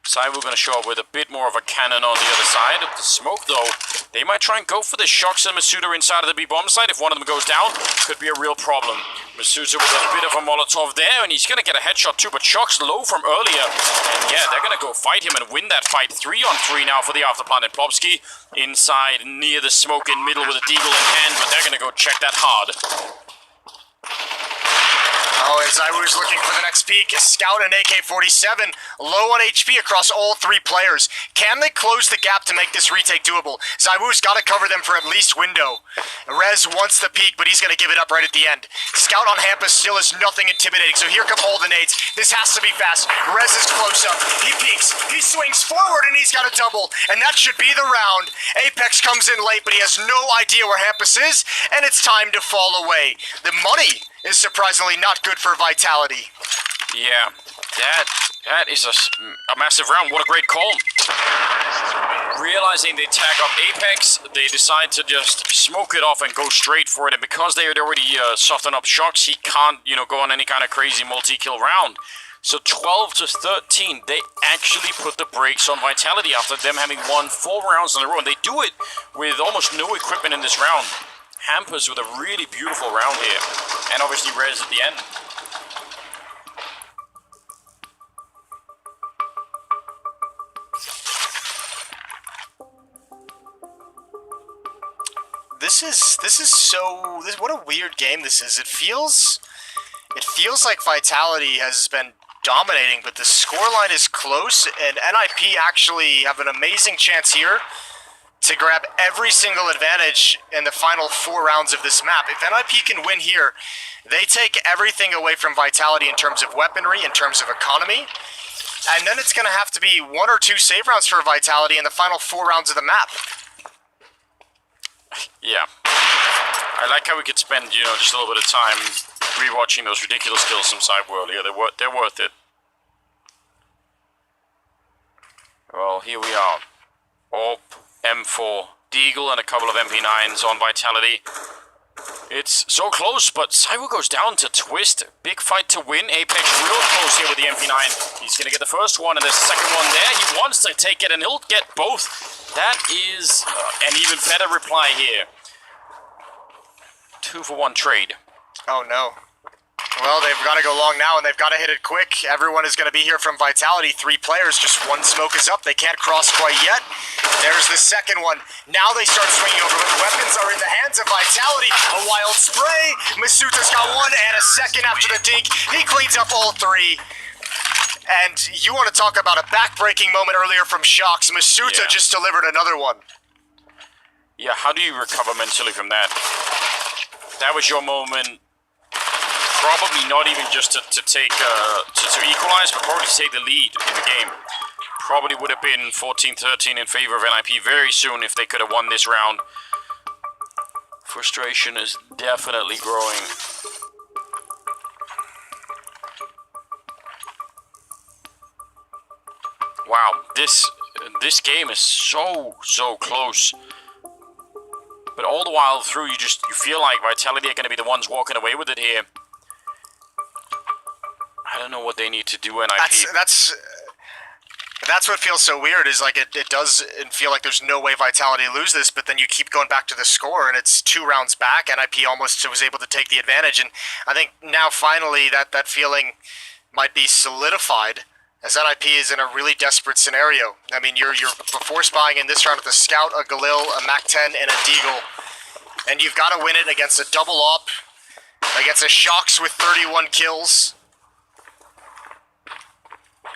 Cywu going to show up with a bit more of a cannon on the other side. The smoke, though, they might try and go for the Shocks and Masuda inside of the B-bomb site. If one of them goes down, could be a real problem. Masuda with a bit of a Molotov there, and he's going to get a headshot too, but Shocks low from earlier. And yeah, they're going to go fight him and win that fight. 3-on-3 now for the Afterplan and Plopsky. Inside, near the smoke in middle with a Deagle in hand, but they're going to go check that hard. Oh, and Cywu's looking for the next peak. Scout and AK-47, low on HP across all 3 players. Can they close the gap to make this retake doable? Cywu's got to cover them for at least window. Rez wants the peak, but he's going to give it up right at the end. Scout on Hampus still is nothing intimidating, so here come all the nades. This has to be fast. Rez is close up. He peeks. He swings forward, and he's got a double, and that should be the round. Apex comes in late, but he has no idea where Hampus is, and it's time to fall away. The money is surprisingly not good for Vitality. Yeah, that is a massive round. What a great call. Realizing they tag up Apex, they decide to just smoke it off and go straight for it. And because they had already softened up Shocks, he can't, go on any kind of crazy multi-kill round. So 12 to 13, they actually put the brakes on Vitality after them having won 4 rounds in a row. And they do it with almost no equipment in this round. Hampers with a really beautiful round here. And obviously Rez at the end. What a weird game this is. It feels like Vitality has been dominating, but the scoreline is close, and NIP actually have an amazing chance here to grab every single advantage in the final 4 rounds of this map. If NIP can win here, they take everything away from Vitality in terms of weaponry, in terms of economy, and then it's going to have to be 1 or 2 save rounds for Vitality in the final 4 rounds of the map. Yeah. I like how we could spend, just a little bit of time rewatching those ridiculous kills from Cywu earlier. They're worth it. Well, here we are. AWP, M4, Deagle, and a couple of MP9s on Vitality. It's so close, but Saiwu goes down to Twist. Big fight to win. Apex real close here with the MP9. He's going to get the first one, and there's the second one there. He wants to take it, and he'll get both. That is an even better reply here. 2-for-1 trade. Oh, no. Well, they've got to go long now, and they've got to hit it quick. Everyone is going to be here from Vitality. 3 players, just one smoke is up. They can't cross quite yet. There's the second one. Now they start swinging over, but the weapons are in the hands of Vitality. A wild spray. Masuta's got one and a second after the dink. He cleans up all 3. And you want to talk about a back-breaking moment earlier from Shox. Masuta just delivered another one. Yeah, how do you recover mentally from that? That was your moment. Probably not even just to take to equalize, but probably to take the lead in the game. Probably would have been 14-13 in favor of NIP very soon if they could have won this round. Frustration is definitely growing. Wow, this game is so close. But all the while through, you feel like Vitality are going to be the ones walking away with it here. I don't know what they need to do, NIP. That's what feels so weird, is like it does feel like there's no way Vitality lose this, but then you keep going back to the score, and it's 2 rounds back. NIP almost was able to take the advantage, and I think now finally that feeling might be solidified, as NIP is in a really desperate scenario. I mean, you're before spying in this round with a Scout, a Galil, a Mac-10, and a Deagle, and you've got to win it against a double op, against a Shox with 31 kills.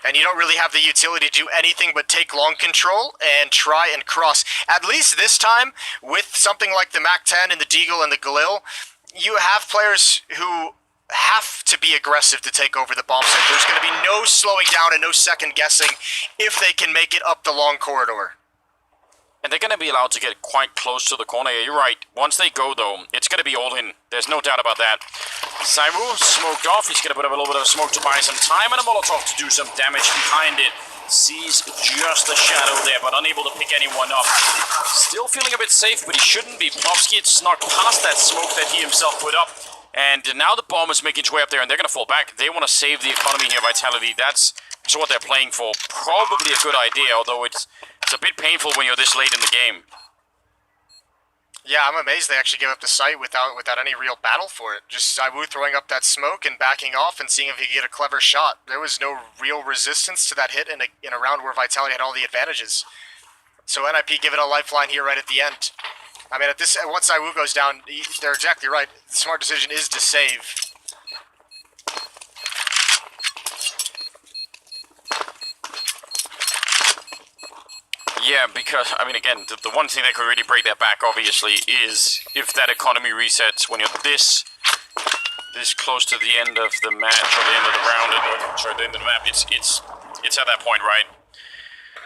And you don't really have the utility to do anything but take long control and try and cross. At least this time, with something like the Mac-10 and the Deagle and the Galil, you have players who have to be aggressive to take over the bomb site. There's going to be no slowing down and no second guessing if they can make it up the long corridor. And they're going to be allowed to get quite close to the corner. Yeah, you're right. Once they go, though, it's going to be all in. There's no doubt about that. Saiwu smoked off. He's going to put up a little bit of smoke to buy some time, and a Molotov to do some damage behind it. Sees just a shadow there, but unable to pick anyone up. Still feeling a bit safe, but he shouldn't be. Plovsky snuck past that smoke that he himself put up. And now the bomb is making its way up there, and they're going to fall back. They want to save the economy here, Vitality. That's what they're playing for. Probably a good idea, although it's a bit painful when you're this late in the game. Yeah, I'm amazed they actually gave up the site without any real battle for it. Just Saiwu throwing up that smoke and backing off and seeing if he could get a clever shot. There was no real resistance to that hit in a round where Vitality had all the advantages. So NIP give it a lifeline here right at the end. I mean, once Saiwu goes down, they're exactly right. The smart decision is to save. Yeah, because, I mean, again, the one thing that could really break that back, obviously, is if that economy resets when you're this close to the end of the match, or the end of the round, or the end of the map, it's at that point, right?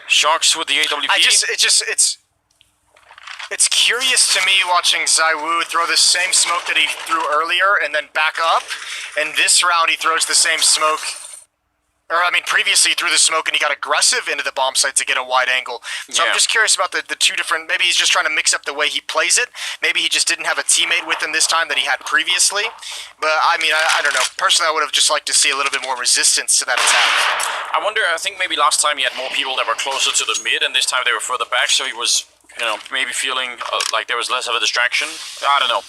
Shox with the AWP. It's curious to me watching Saiwu throw the same smoke that he threw earlier and then back up, and this round he throws the same smoke. Or, I mean, previously he threw the smoke and he got aggressive into the bomb site to get a wide angle. So yeah. I'm just curious about the two different... Maybe he's just trying to mix up the way he plays it. Maybe he just didn't have a teammate with him this time that he had previously. But, I mean, I don't know. Personally, I would have just liked to see a little bit more resistance to that attack. I think maybe last time he had more people that were closer to the mid, and this time they were further back, so he was, maybe feeling like there was less of a distraction. I don't know.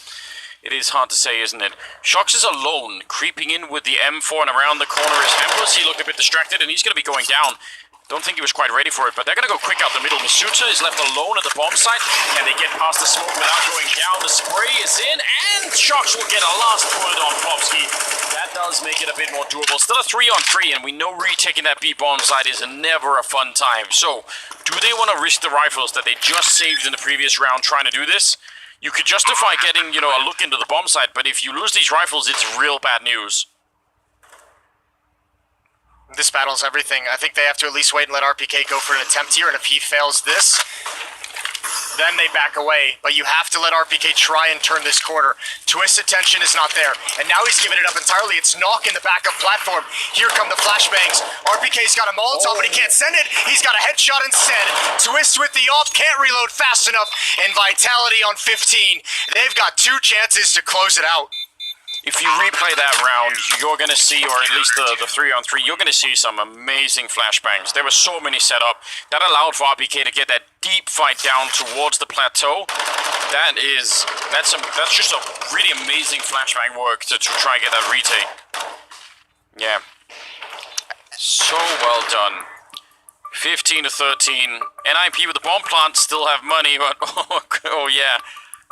It is hard to say, isn't it? Shox is alone, creeping in with the M4, and around the corner is Hempus. He looked a bit distracted, and he's going to be going down. Don't think he was quite ready for it, but they're going to go quick out the middle. Masuta is left alone at the bomb site. Can they get past the smoke without going down? The spray is in, and Shox will get a last word on Plovsky. That does make it a bit more doable. Still a 3-on-3, and we know retaking that B bomb site is never a fun time. So, do they want to risk the rifles that they just saved in the previous round trying to do this? You could justify getting, a look into the bomb site, but if you lose these rifles, it's real bad news. This battle's everything. I think they have to at least wait and let RPK go for an attempt here, and if he fails this, then they back away. But you have to let RPK try and turn this corner. Twist's attention is not there, and now he's giving it up entirely. It's Knock in the back of platform. Here come the flashbangs. RPK's got a Molotov, but he can't send it. He's got a headshot instead. Twist with the op, can't reload fast enough, and Vitality on 15. They've got 2 chances to close it out. If you replay that round, you're going to see, or at least the 3-on-3, you're going to see some amazing flashbangs. There were so many set up. That allowed for RPK to get that deep fight down towards the plateau. That's just a really amazing flashbang work to try and get that retake. Yeah. So well done. 15-13. NIP with the bomb plant still have money, but oh yeah.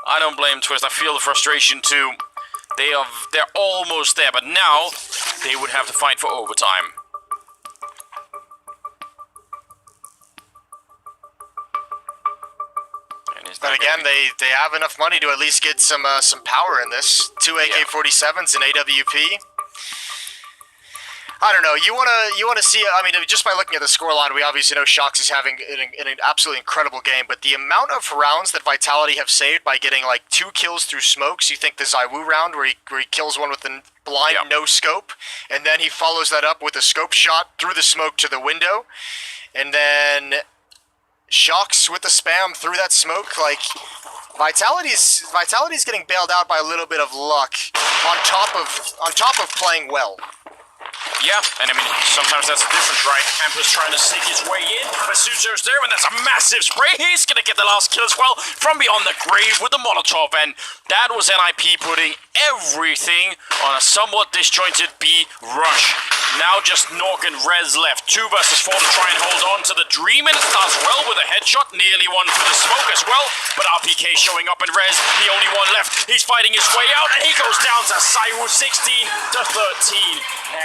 I don't blame Twist. I feel the frustration too. They're almost there, but now they would have to fight for overtime. But again, they have enough money to at least get some power in this. 2 AK-47s and AWP. I don't know. You wanna see? I mean, just by looking at the scoreline, we obviously know Shox is having an absolutely incredible game. But the amount of rounds that Vitality have saved by getting like 2 kills through smokes. You think the Zywoo round where he kills one with the blind no scope, and then he follows that up with a scope shot through the smoke to the window, and then Shox with the spam through that smoke. Like Vitality's getting bailed out by a little bit of luck on top of playing well. Yeah, and I mean, sometimes that's the difference, right? Campus trying to sneak his way in. Masuto's there, and that's a massive spray. He's going to get the last kill as well from beyond the grave with the Molotov. And that was NIP putting everything on a somewhat disjointed B rush. Now just Nork and Rez left. 2 versus 4 to try and hold on to the dream. And it starts well with a headshot. Nearly one for the smoke as well. But RPK showing up, and Rez, the only one left. He's fighting his way out, and he goes down to Zywoo 16-13.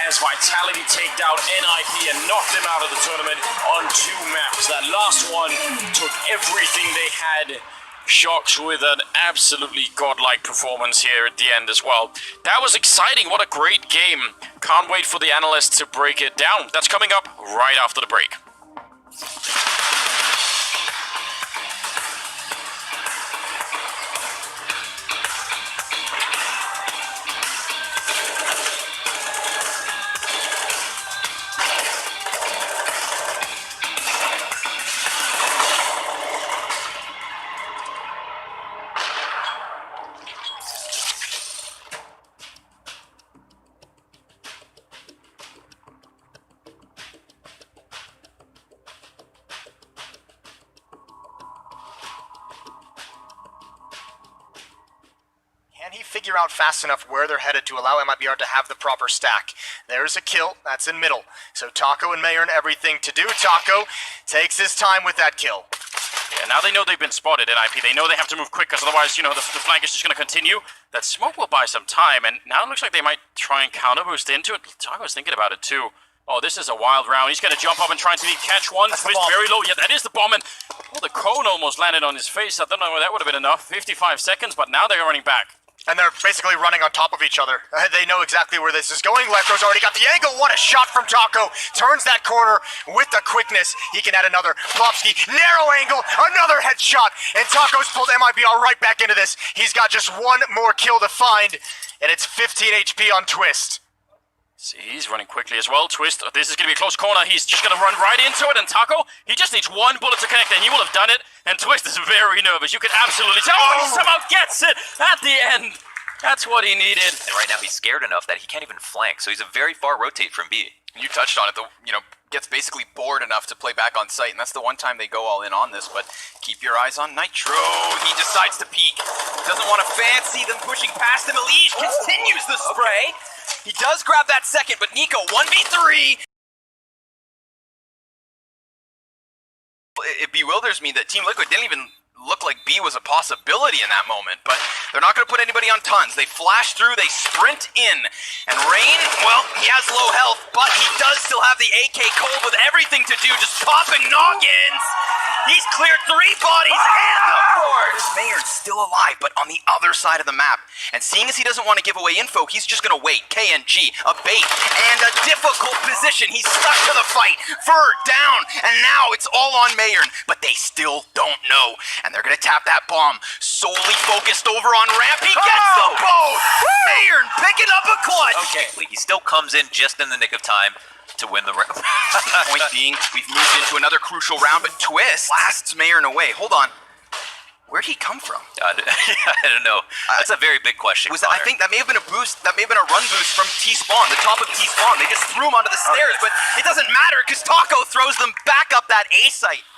As Vitality take down NIP and knocked them out of the tournament on 2 maps. That last one took everything they had. Shox with an absolutely godlike performance here at the end as well. That was exciting. What a great game. Can't wait for the analysts to break it down. That's coming up right after the break. Can he figure out fast enough where they're headed to allow MIBR to have the proper stack? There's a kill. That's in middle. So Taco and Mayer and everything to do. Taco takes his time with that kill. Yeah, now they know they've been spotted, NIP. They know they have to move quick, because otherwise, you know, the flank is just going to continue. That smoke will buy some time, and now it looks like they might try and counter boost into it. Taco's thinking about it, too. Oh, this is a wild round. He's going to jump up and try and catch one. Twist very low. Yeah, that is the bomb, and oh, the cone almost landed on his face. I don't know if that would have been enough. 55 seconds, but now they're running back. And they're basically running on top of each other. They know exactly where this is going. Lecro's already got the angle. What a shot from Taco. Turns that corner with the quickness. He can add another. Plopsky, narrow angle, another headshot. And Taco's pulled MIBR right back into this. He's got just one more kill to find. And it's 15 HP on Twist. See, he's running quickly as well. Twist, this is going to be a close corner. He's just going to run right into it. And Taco, he just needs one bullet to connect, and he will have done it. And Twist is very nervous. You can absolutely tell when he somehow gets it at the end. That's what he needed. And right now he's scared enough that he can't even flank, so he's a very far rotate from B. You touched on it, gets basically bored enough to play back on site, and that's the one time they go all in on this, but keep your eyes on Nitro. He decides to peek. Doesn't want to fancy them pushing past him. Elige continues the spray. He does grab that second, but Nico, 1v3. It bewilders me that Team Liquid didn't even look like B was a possibility in that moment, but they're not going to put anybody on tons. They flash through, they sprint in, and Rain, well, he has low health, but he does still have the AK cold with everything to do, just popping noggins. He's cleared 3 bodies and the 4th. Mayer's still alive, but on the other side of the map. And seeing as he doesn't want to give away info, he's just going to wait. KNG, a bait, and a difficult position. He's stuck to the fight. Fur down, and now it's all on Mayer, but they still don't know. And they're gonna tap that bomb. Solely focused over on ramp. He gets them both! Mayern picking up a clutch! Okay, he still comes in just in the nick of time to win the round. Point being, we've moved into another crucial round, but Twist blasts Mayern away. Hold on. Where'd he come from? I don't know. That's a very big question. I think that may have been a boost. That may have been a run boost from T-Spawn, the top of T-Spawn. They just threw him onto the stairs, but it doesn't matter because Taco throws them back up that A site.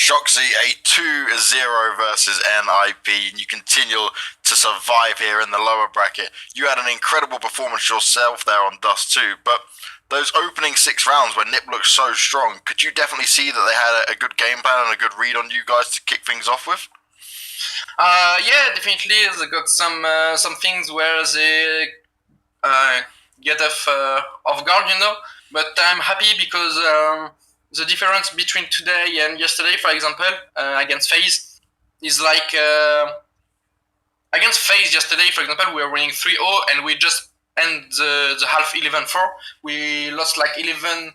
Shoxy, a 2-0 versus NIP, and you continue to survive here in the lower bracket. You had an incredible performance yourself there on Dust 2, but those opening 6 rounds where Nip looked so strong, could you definitely see that they had a good game plan and a good read on you guys to kick things off with? Yeah, definitely. They got some things where they get off guard, you know. But I'm happy because the difference between today and yesterday, for example, against FaZe, is like against FaZe yesterday, for example, we were winning 3-0 and we just end the half 11-4. We lost like 11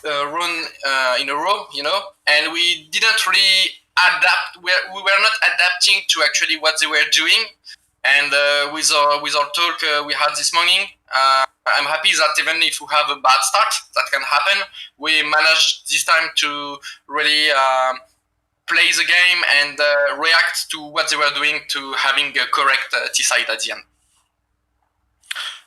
run in a row, you know, and we didn't really adapt. We were not adapting to actually what they were doing. And with our talk we had this morning, I'm happy that even if we have a bad start, that can happen, we managed this time to really play the game and react to what they were doing to having a correct T-side at the end.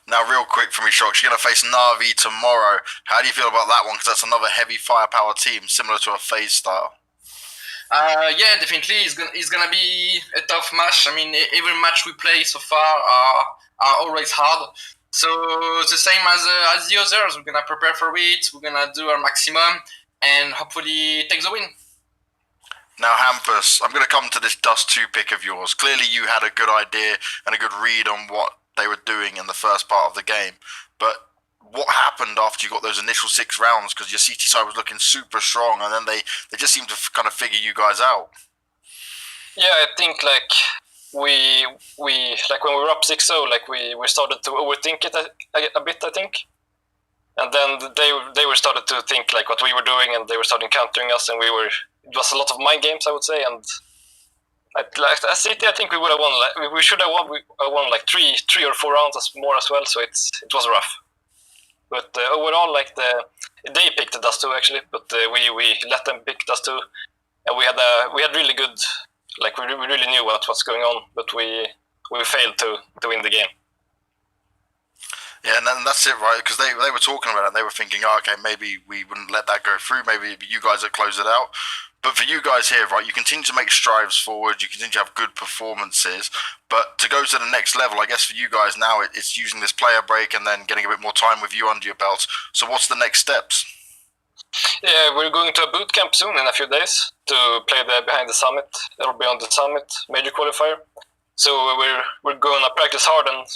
Now, real quick for me, Shox, you're going to face Na'Vi tomorrow. How do you feel about that one? Because that's another heavy firepower team, similar to a FaZe style. Yeah, definitely. It's gonna be a tough match. I mean, every match we play so far are always hard. So the same as the others, we're gonna prepare for it. We're gonna do our maximum and hopefully take the win. Now, Hampus, I'm going to come to this Dust 2 pick of yours. Clearly, you had a good idea and a good read on what they were doing in the first part of the game. But what happened after you got those initial 6 rounds? Because your CT side was looking super strong, and then they just seemed to kind of figure you guys out. Yeah, I think like we like when we were up 6-0, like we started to overthink it a bit, I think. And then they were started to think like what we were doing, and they were starting countering us, and it was a lot of mind games, I would say. And as City, I think we would have won. Like, we should have won like three or 4 rounds more as well. So it was rough. But overall, like they picked the Dust 2 actually, but we let them pick Dust 2, and we had really good, like we really knew what was going on, but we failed to win the game. Yeah, and that's it, right? Because they were talking about it, and they were thinking, oh, okay, maybe we wouldn't let that go through. Maybe you guys would close it out. But for you guys here, right, you continue to make strides forward. You continue to have good performances. But to go to the next level, I guess for you guys now, it's using this player break and then getting a bit more time with you under your belts. So what's the next steps? Yeah, we're going to a boot camp soon in a few days to play the Behind the Summit or Beyond the Summit major qualifier. So we're going to practice hard and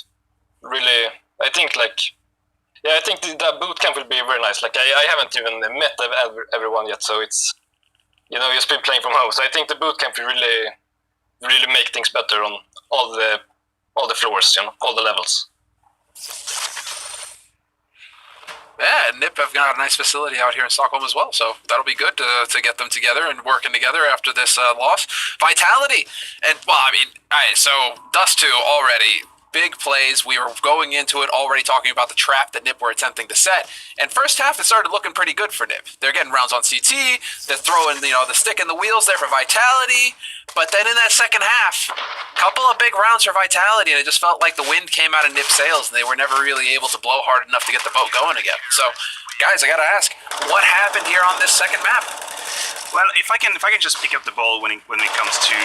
really, I think I think that boot camp will be very nice. Like I haven't even met everyone yet, so it's, you know, just been playing from home. So I think the boot camp will really make things better on all the floors, you know, all the levels. Yeah, NIP have got a nice facility out here in Stockholm as well, so that'll be good to get them together and working together after this loss. Vitality, and well, I mean, all right, so Dust 2 already. Big plays. We were going into it already talking about the trap that NIP were attempting to set. And first half, it started looking pretty good for NIP. They're getting rounds on CT. They're throwing, you know, the stick in the wheels there for Vitality. But then in that second half, a couple of big rounds for Vitality, and it just felt like the wind came out of NIP sails, and they were never really able to blow hard enough to get the boat going again. So, guys, I gotta ask, what happened here on this second map? Well, if I can just pick up the ball when it comes to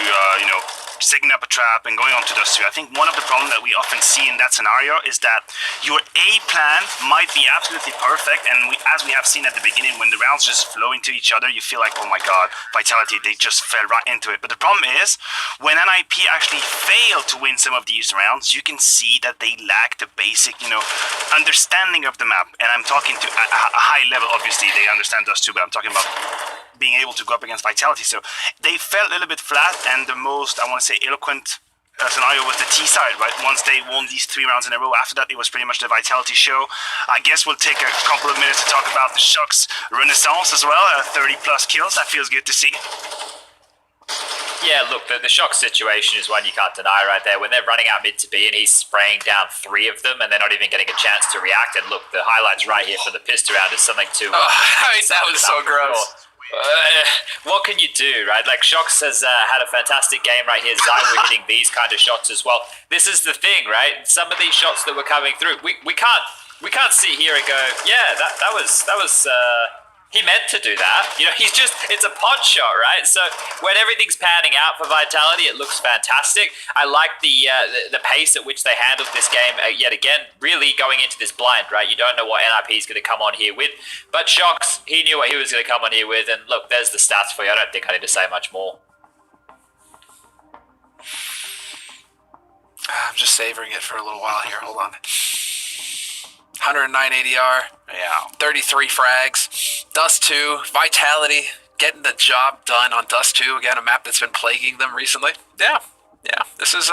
setting up a trap and going on to Dust 2, I think one of the problems that we often see in that scenario is that your A plan might be absolutely perfect, and as we have seen at the beginning, when the rounds just flow into each other, you feel like, oh my god, Vitality, they just fell right into it. But the problem is, when NIP actually fail to win some of these rounds, you can see that they lack the basic, understanding of the map. And I'm talking to a high level, obviously, they understand Dust 2, but I'm talking about being able to go up against Vitality. So they felt a little bit flat, and the most, I want to say, eloquent scenario was the T side, right? Once they won these 3 rounds in a row, after that it was pretty much the Vitality show. I guess we'll take a couple of minutes to talk about the Shock's renaissance as well. 30 plus kills, that feels good to see. Yeah, look, the Shock situation is one you can't deny right there. When they're running out mid to B and he's spraying down 3 of them and they're not even getting a chance to react. And look, the highlights right here for the pistol round is something to... that was so gross. What can you do, right? Like, Shox has had a fantastic game right here. Zywu hitting these kind of shots as well. This is the thing, right? Some of these shots that were coming through, we can't sit here and go, yeah, that was he meant to do that. You know, it's a pod shot, right? So when everything's panning out for Vitality, it looks fantastic. I like the pace at which they handled this game yet again, really going into this blind, right? You don't know what NIP is going to come on here with. But Shox, he knew what he was going to come on here with. And look, there's the stats for you. I don't think I need to say much more. I'm just savoring it for a little while here. Hold on. 109 ADR. Yeah. 33 frags. Dust 2. Vitality. Getting the job done on Dust 2. Again, a map that's been plaguing them recently. Yeah. This is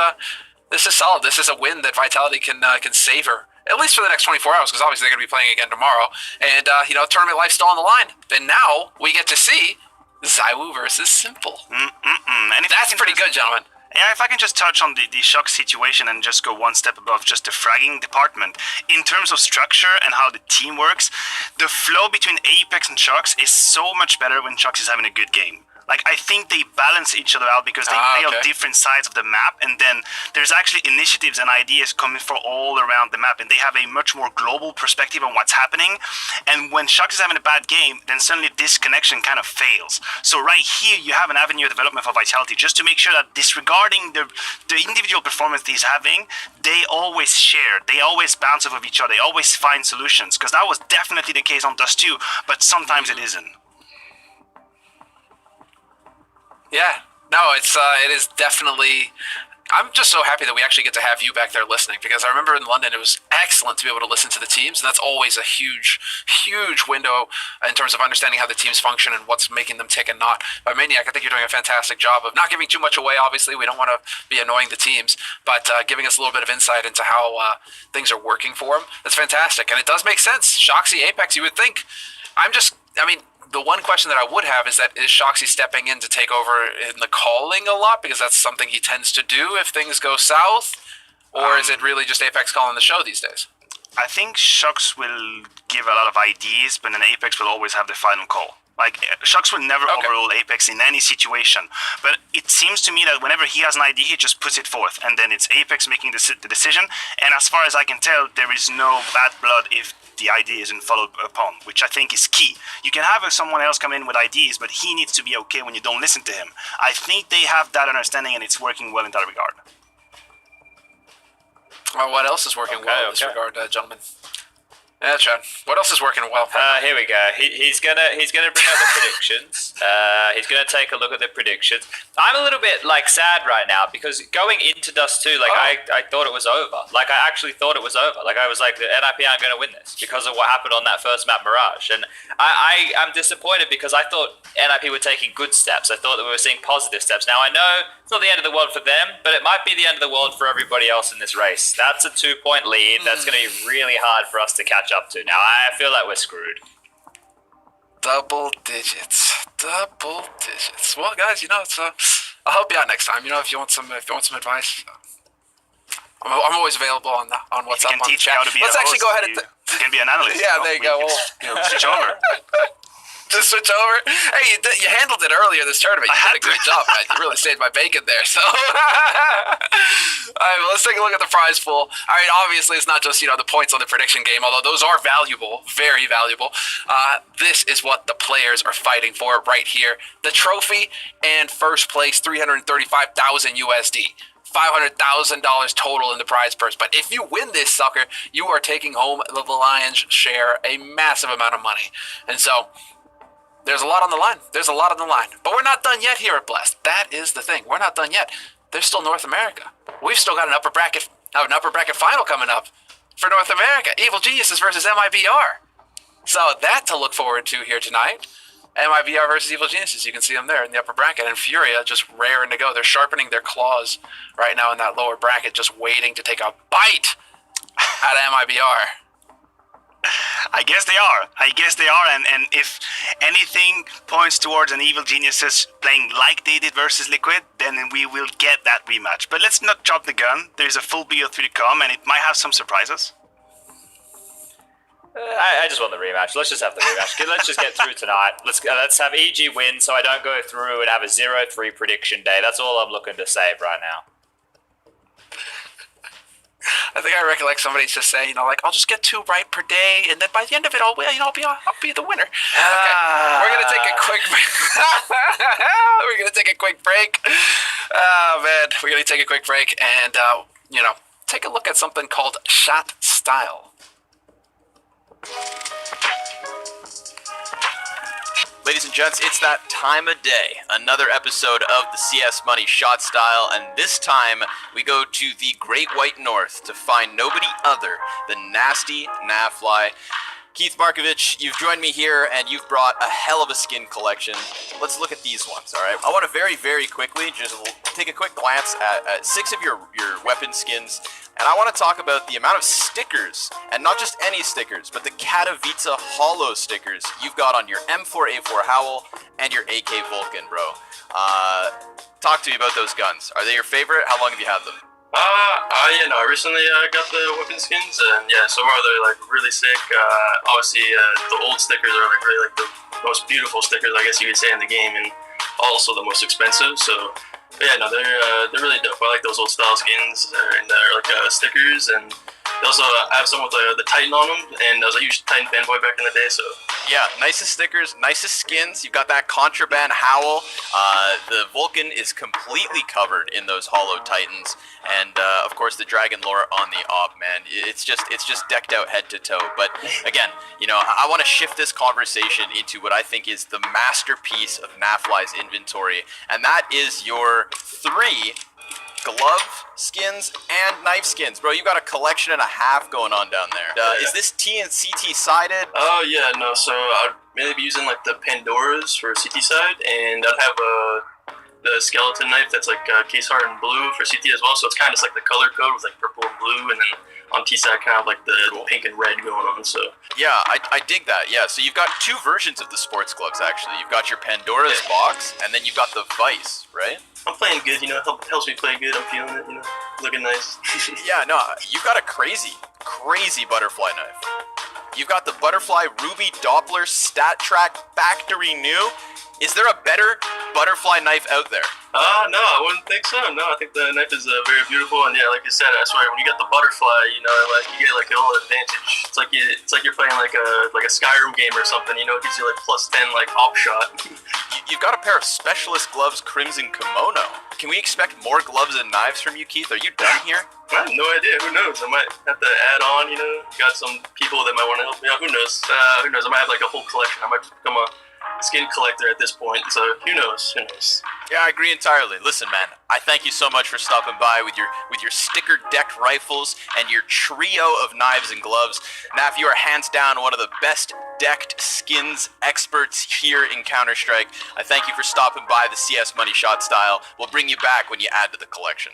solid. This is a win that Vitality can savor. At least for the next 24 hours, because obviously they're going to be playing again tomorrow. And, tournament life's still on the line. And now we get to see Zywu versus Simple. And that's pretty good, gentlemen. Yeah, if I can just touch on the Shock situation and just go one step above just the fragging department. In terms of structure and how the team works, the flow between Apex and Shocks is so much better when Shocks is having a good game. Like, I think they balance each other out because they play on different sides of the map, and then there's actually initiatives and ideas coming from all around the map, and they have a much more global perspective on what's happening. And when Shock is having a bad game, then suddenly this connection kind of fails. So right here, you have an avenue of development for Vitality, just to make sure that disregarding the individual performance he's having, they always share, they always bounce off of each other, they always find solutions, because that was definitely the case on Dust 2, but sometimes it isn't. Yeah, no, it is definitely. I'm just so happy that we actually get to have you back there listening, because I remember in London it was excellent to be able to listen to the teams, and that's always a huge window in terms of understanding how the teams function and what's making them tick and not. But Maniac, I think you're doing a fantastic job of not giving too much away. Obviously, we don't want to be annoying the teams, but giving us a little bit of insight into how things are working for them. That's fantastic, and it does make sense. Shoxy, Apex, you would think. The one question that I would have is Shoxy stepping in to take over in the calling a lot, because that's something he tends to do if things go south? Or is it really just Apex calling the show these days? I think Shox will give a lot of ideas, but then Apex will always have the final call. Like, Shox will never overrule Apex in any situation. But it seems to me that whenever he has an idea, he just puts it forth, and then it's Apex making the decision. And as far as I can tell, there is no bad blood if the idea isn't followed upon, which I think is key. You can have someone else come in with ideas, but he needs to be okay when you don't listen to him. I think they have that understanding, and it's working well in that regard. Well, what else is working well in this regard, gentlemen? Yeah, Chad. What else is working well? Here we go. He's gonna bring out the predictions. He's gonna take a look at the predictions. I'm a little bit sad right now, because going into Dust 2, I thought it was over. I actually thought it was over. I was like, the NIP aren't gonna win this because of what happened on that first map, Mirage. And I'm disappointed, because I thought NIP were taking good steps. I thought that we were seeing positive steps. Now I know it's not the end of the world for them, but it might be the end of the world for everybody else in this race. That's a 2-point lead. That's gonna be really hard for us to catch up to. Now I feel like we're screwed. Double digits. Well, guys, it's I'll help you out next time. If you want some advice, I'm always available on WhatsApp. On chat. Let's actually go ahead and you can be an analyst. Yeah, there you go. Switch over. Just switch over. Hey, you handled it earlier this tournament. You did a great job, man. You really saved my bacon there. So, all right, well, let's take a look at the prize pool. All right, obviously it's not just the points on the prediction game, although those are valuable, very valuable. This is what the players are fighting for right here: the trophy and first place, 335,000 USD. $500,000 total in the prize purse. But if you win this sucker, you are taking home the lion's share, a massive amount of money. And so there's a lot on the line. But we're not done yet here at Blast. That is the thing. We're not done yet. There's still North America. We've still got an upper bracket final coming up for North America. Evil Geniuses versus MIBR. So that to look forward to here tonight. MIBR versus Evil Geniuses. You can see them there in the upper bracket. And Furia just raring to go. They're sharpening their claws right now in that lower bracket, just waiting to take a bite out of MIBR. I guess they are. And if anything points towards an Evil Geniuses playing like they did versus Liquid, then we will get that rematch. But let's not jump the gun. There's a full BO3 to come, and it might have some surprises. I just want the rematch. Let's just have the rematch. Let's just get through tonight. Let's have EG win so I don't go through and have a 0-3 prediction day. That's all I'm looking to save right now. I think I recollect somebody just saying, I'll just get 2 right per day, and then by the end of it, I'll be the winner. Okay, we're gonna take a quick. We're gonna take a quick break. Oh man, we're gonna take a quick break and take a look at something called shot style. Ladies and gents, it's that time of day. Another episode of the CS Money Shot Style, and this time we go to the Great White North to find nobody other than Nasty Nafly. Keith Markovich, you've joined me here, and you've brought a hell of a skin collection. Let's look at these ones, all right? I want to very, very quickly just take a quick glance at 6 of your weapon skins, and I want to talk about the amount of stickers, and not just any stickers, but the Katowice Hollow stickers you've got on your M4A4 Howl and your AK Vulcan, bro. Talk to me about those guns. Are they your favorite? How long have you had them? I recently got the weapon skins, and yeah, so far they're really sick. Obviously, the old stickers are really the most beautiful stickers, I guess you could say, in the game, and also the most expensive. So, but yeah, no, they're really dope. I like those old style skins, and they're stickers, and they also have some with the Titan on them, and I was a huge Titan fanboy back in the day, so. Yeah, nicest stickers, nicest skins. You've got that Contraband Howl. The Vulcan is completely covered in those Hollow Titans, and of course the Dragon Lore on the op, man. It's just decked out head to toe. But again, I want to shift this conversation into what I think is the masterpiece of Nafly's inventory, and that is your 3 glove skins and knife skins. Bro, you got a collection and a half going on down there. Is this T and CT sided? Oh yeah, no, so I'd mainly be using the Pandoras for CT side, and I'd have the skeleton knife that's case hardened blue for CT as well, so it's kind of just the color code with purple and blue, and then on T side kind of the cool pink and red going on, so. Yeah, I dig that, yeah. So you've got 2 versions of the sports gloves, actually. You've got your Pandora's box, and then you've got the Vice, right? I'm playing good, helps me play good, I'm feeling it, looking nice. Yeah, no, you've got a crazy butterfly knife. You've got the Butterfly Ruby Doppler Stat Track Factory New. Is there a better butterfly knife out there? No, I wouldn't think so. No, I think the knife is very beautiful, and yeah, like you said, I swear, when you get the butterfly, you get a little advantage. It's like you're playing a Skyrim game or something. It gives you +10 op shot. You've got a pair of Specialist Gloves Crimson Kimono. Can we expect more gloves and knives from you, Keith? Are you done here? I have no idea. Who knows? I might have to add on. Got some people that might want to help me out. Who knows? I might have a whole collection. I might become a skin collector at this point, so who knows? Yeah, I agree entirely. Listen, man, I thank you so much for stopping by with your sticker-decked rifles and your trio of knives and gloves. Naf, you are hands down one of the best decked skins experts here in Counter-Strike. I thank you for stopping by the CS Money Shot Style. We'll bring you back when you add to the collection.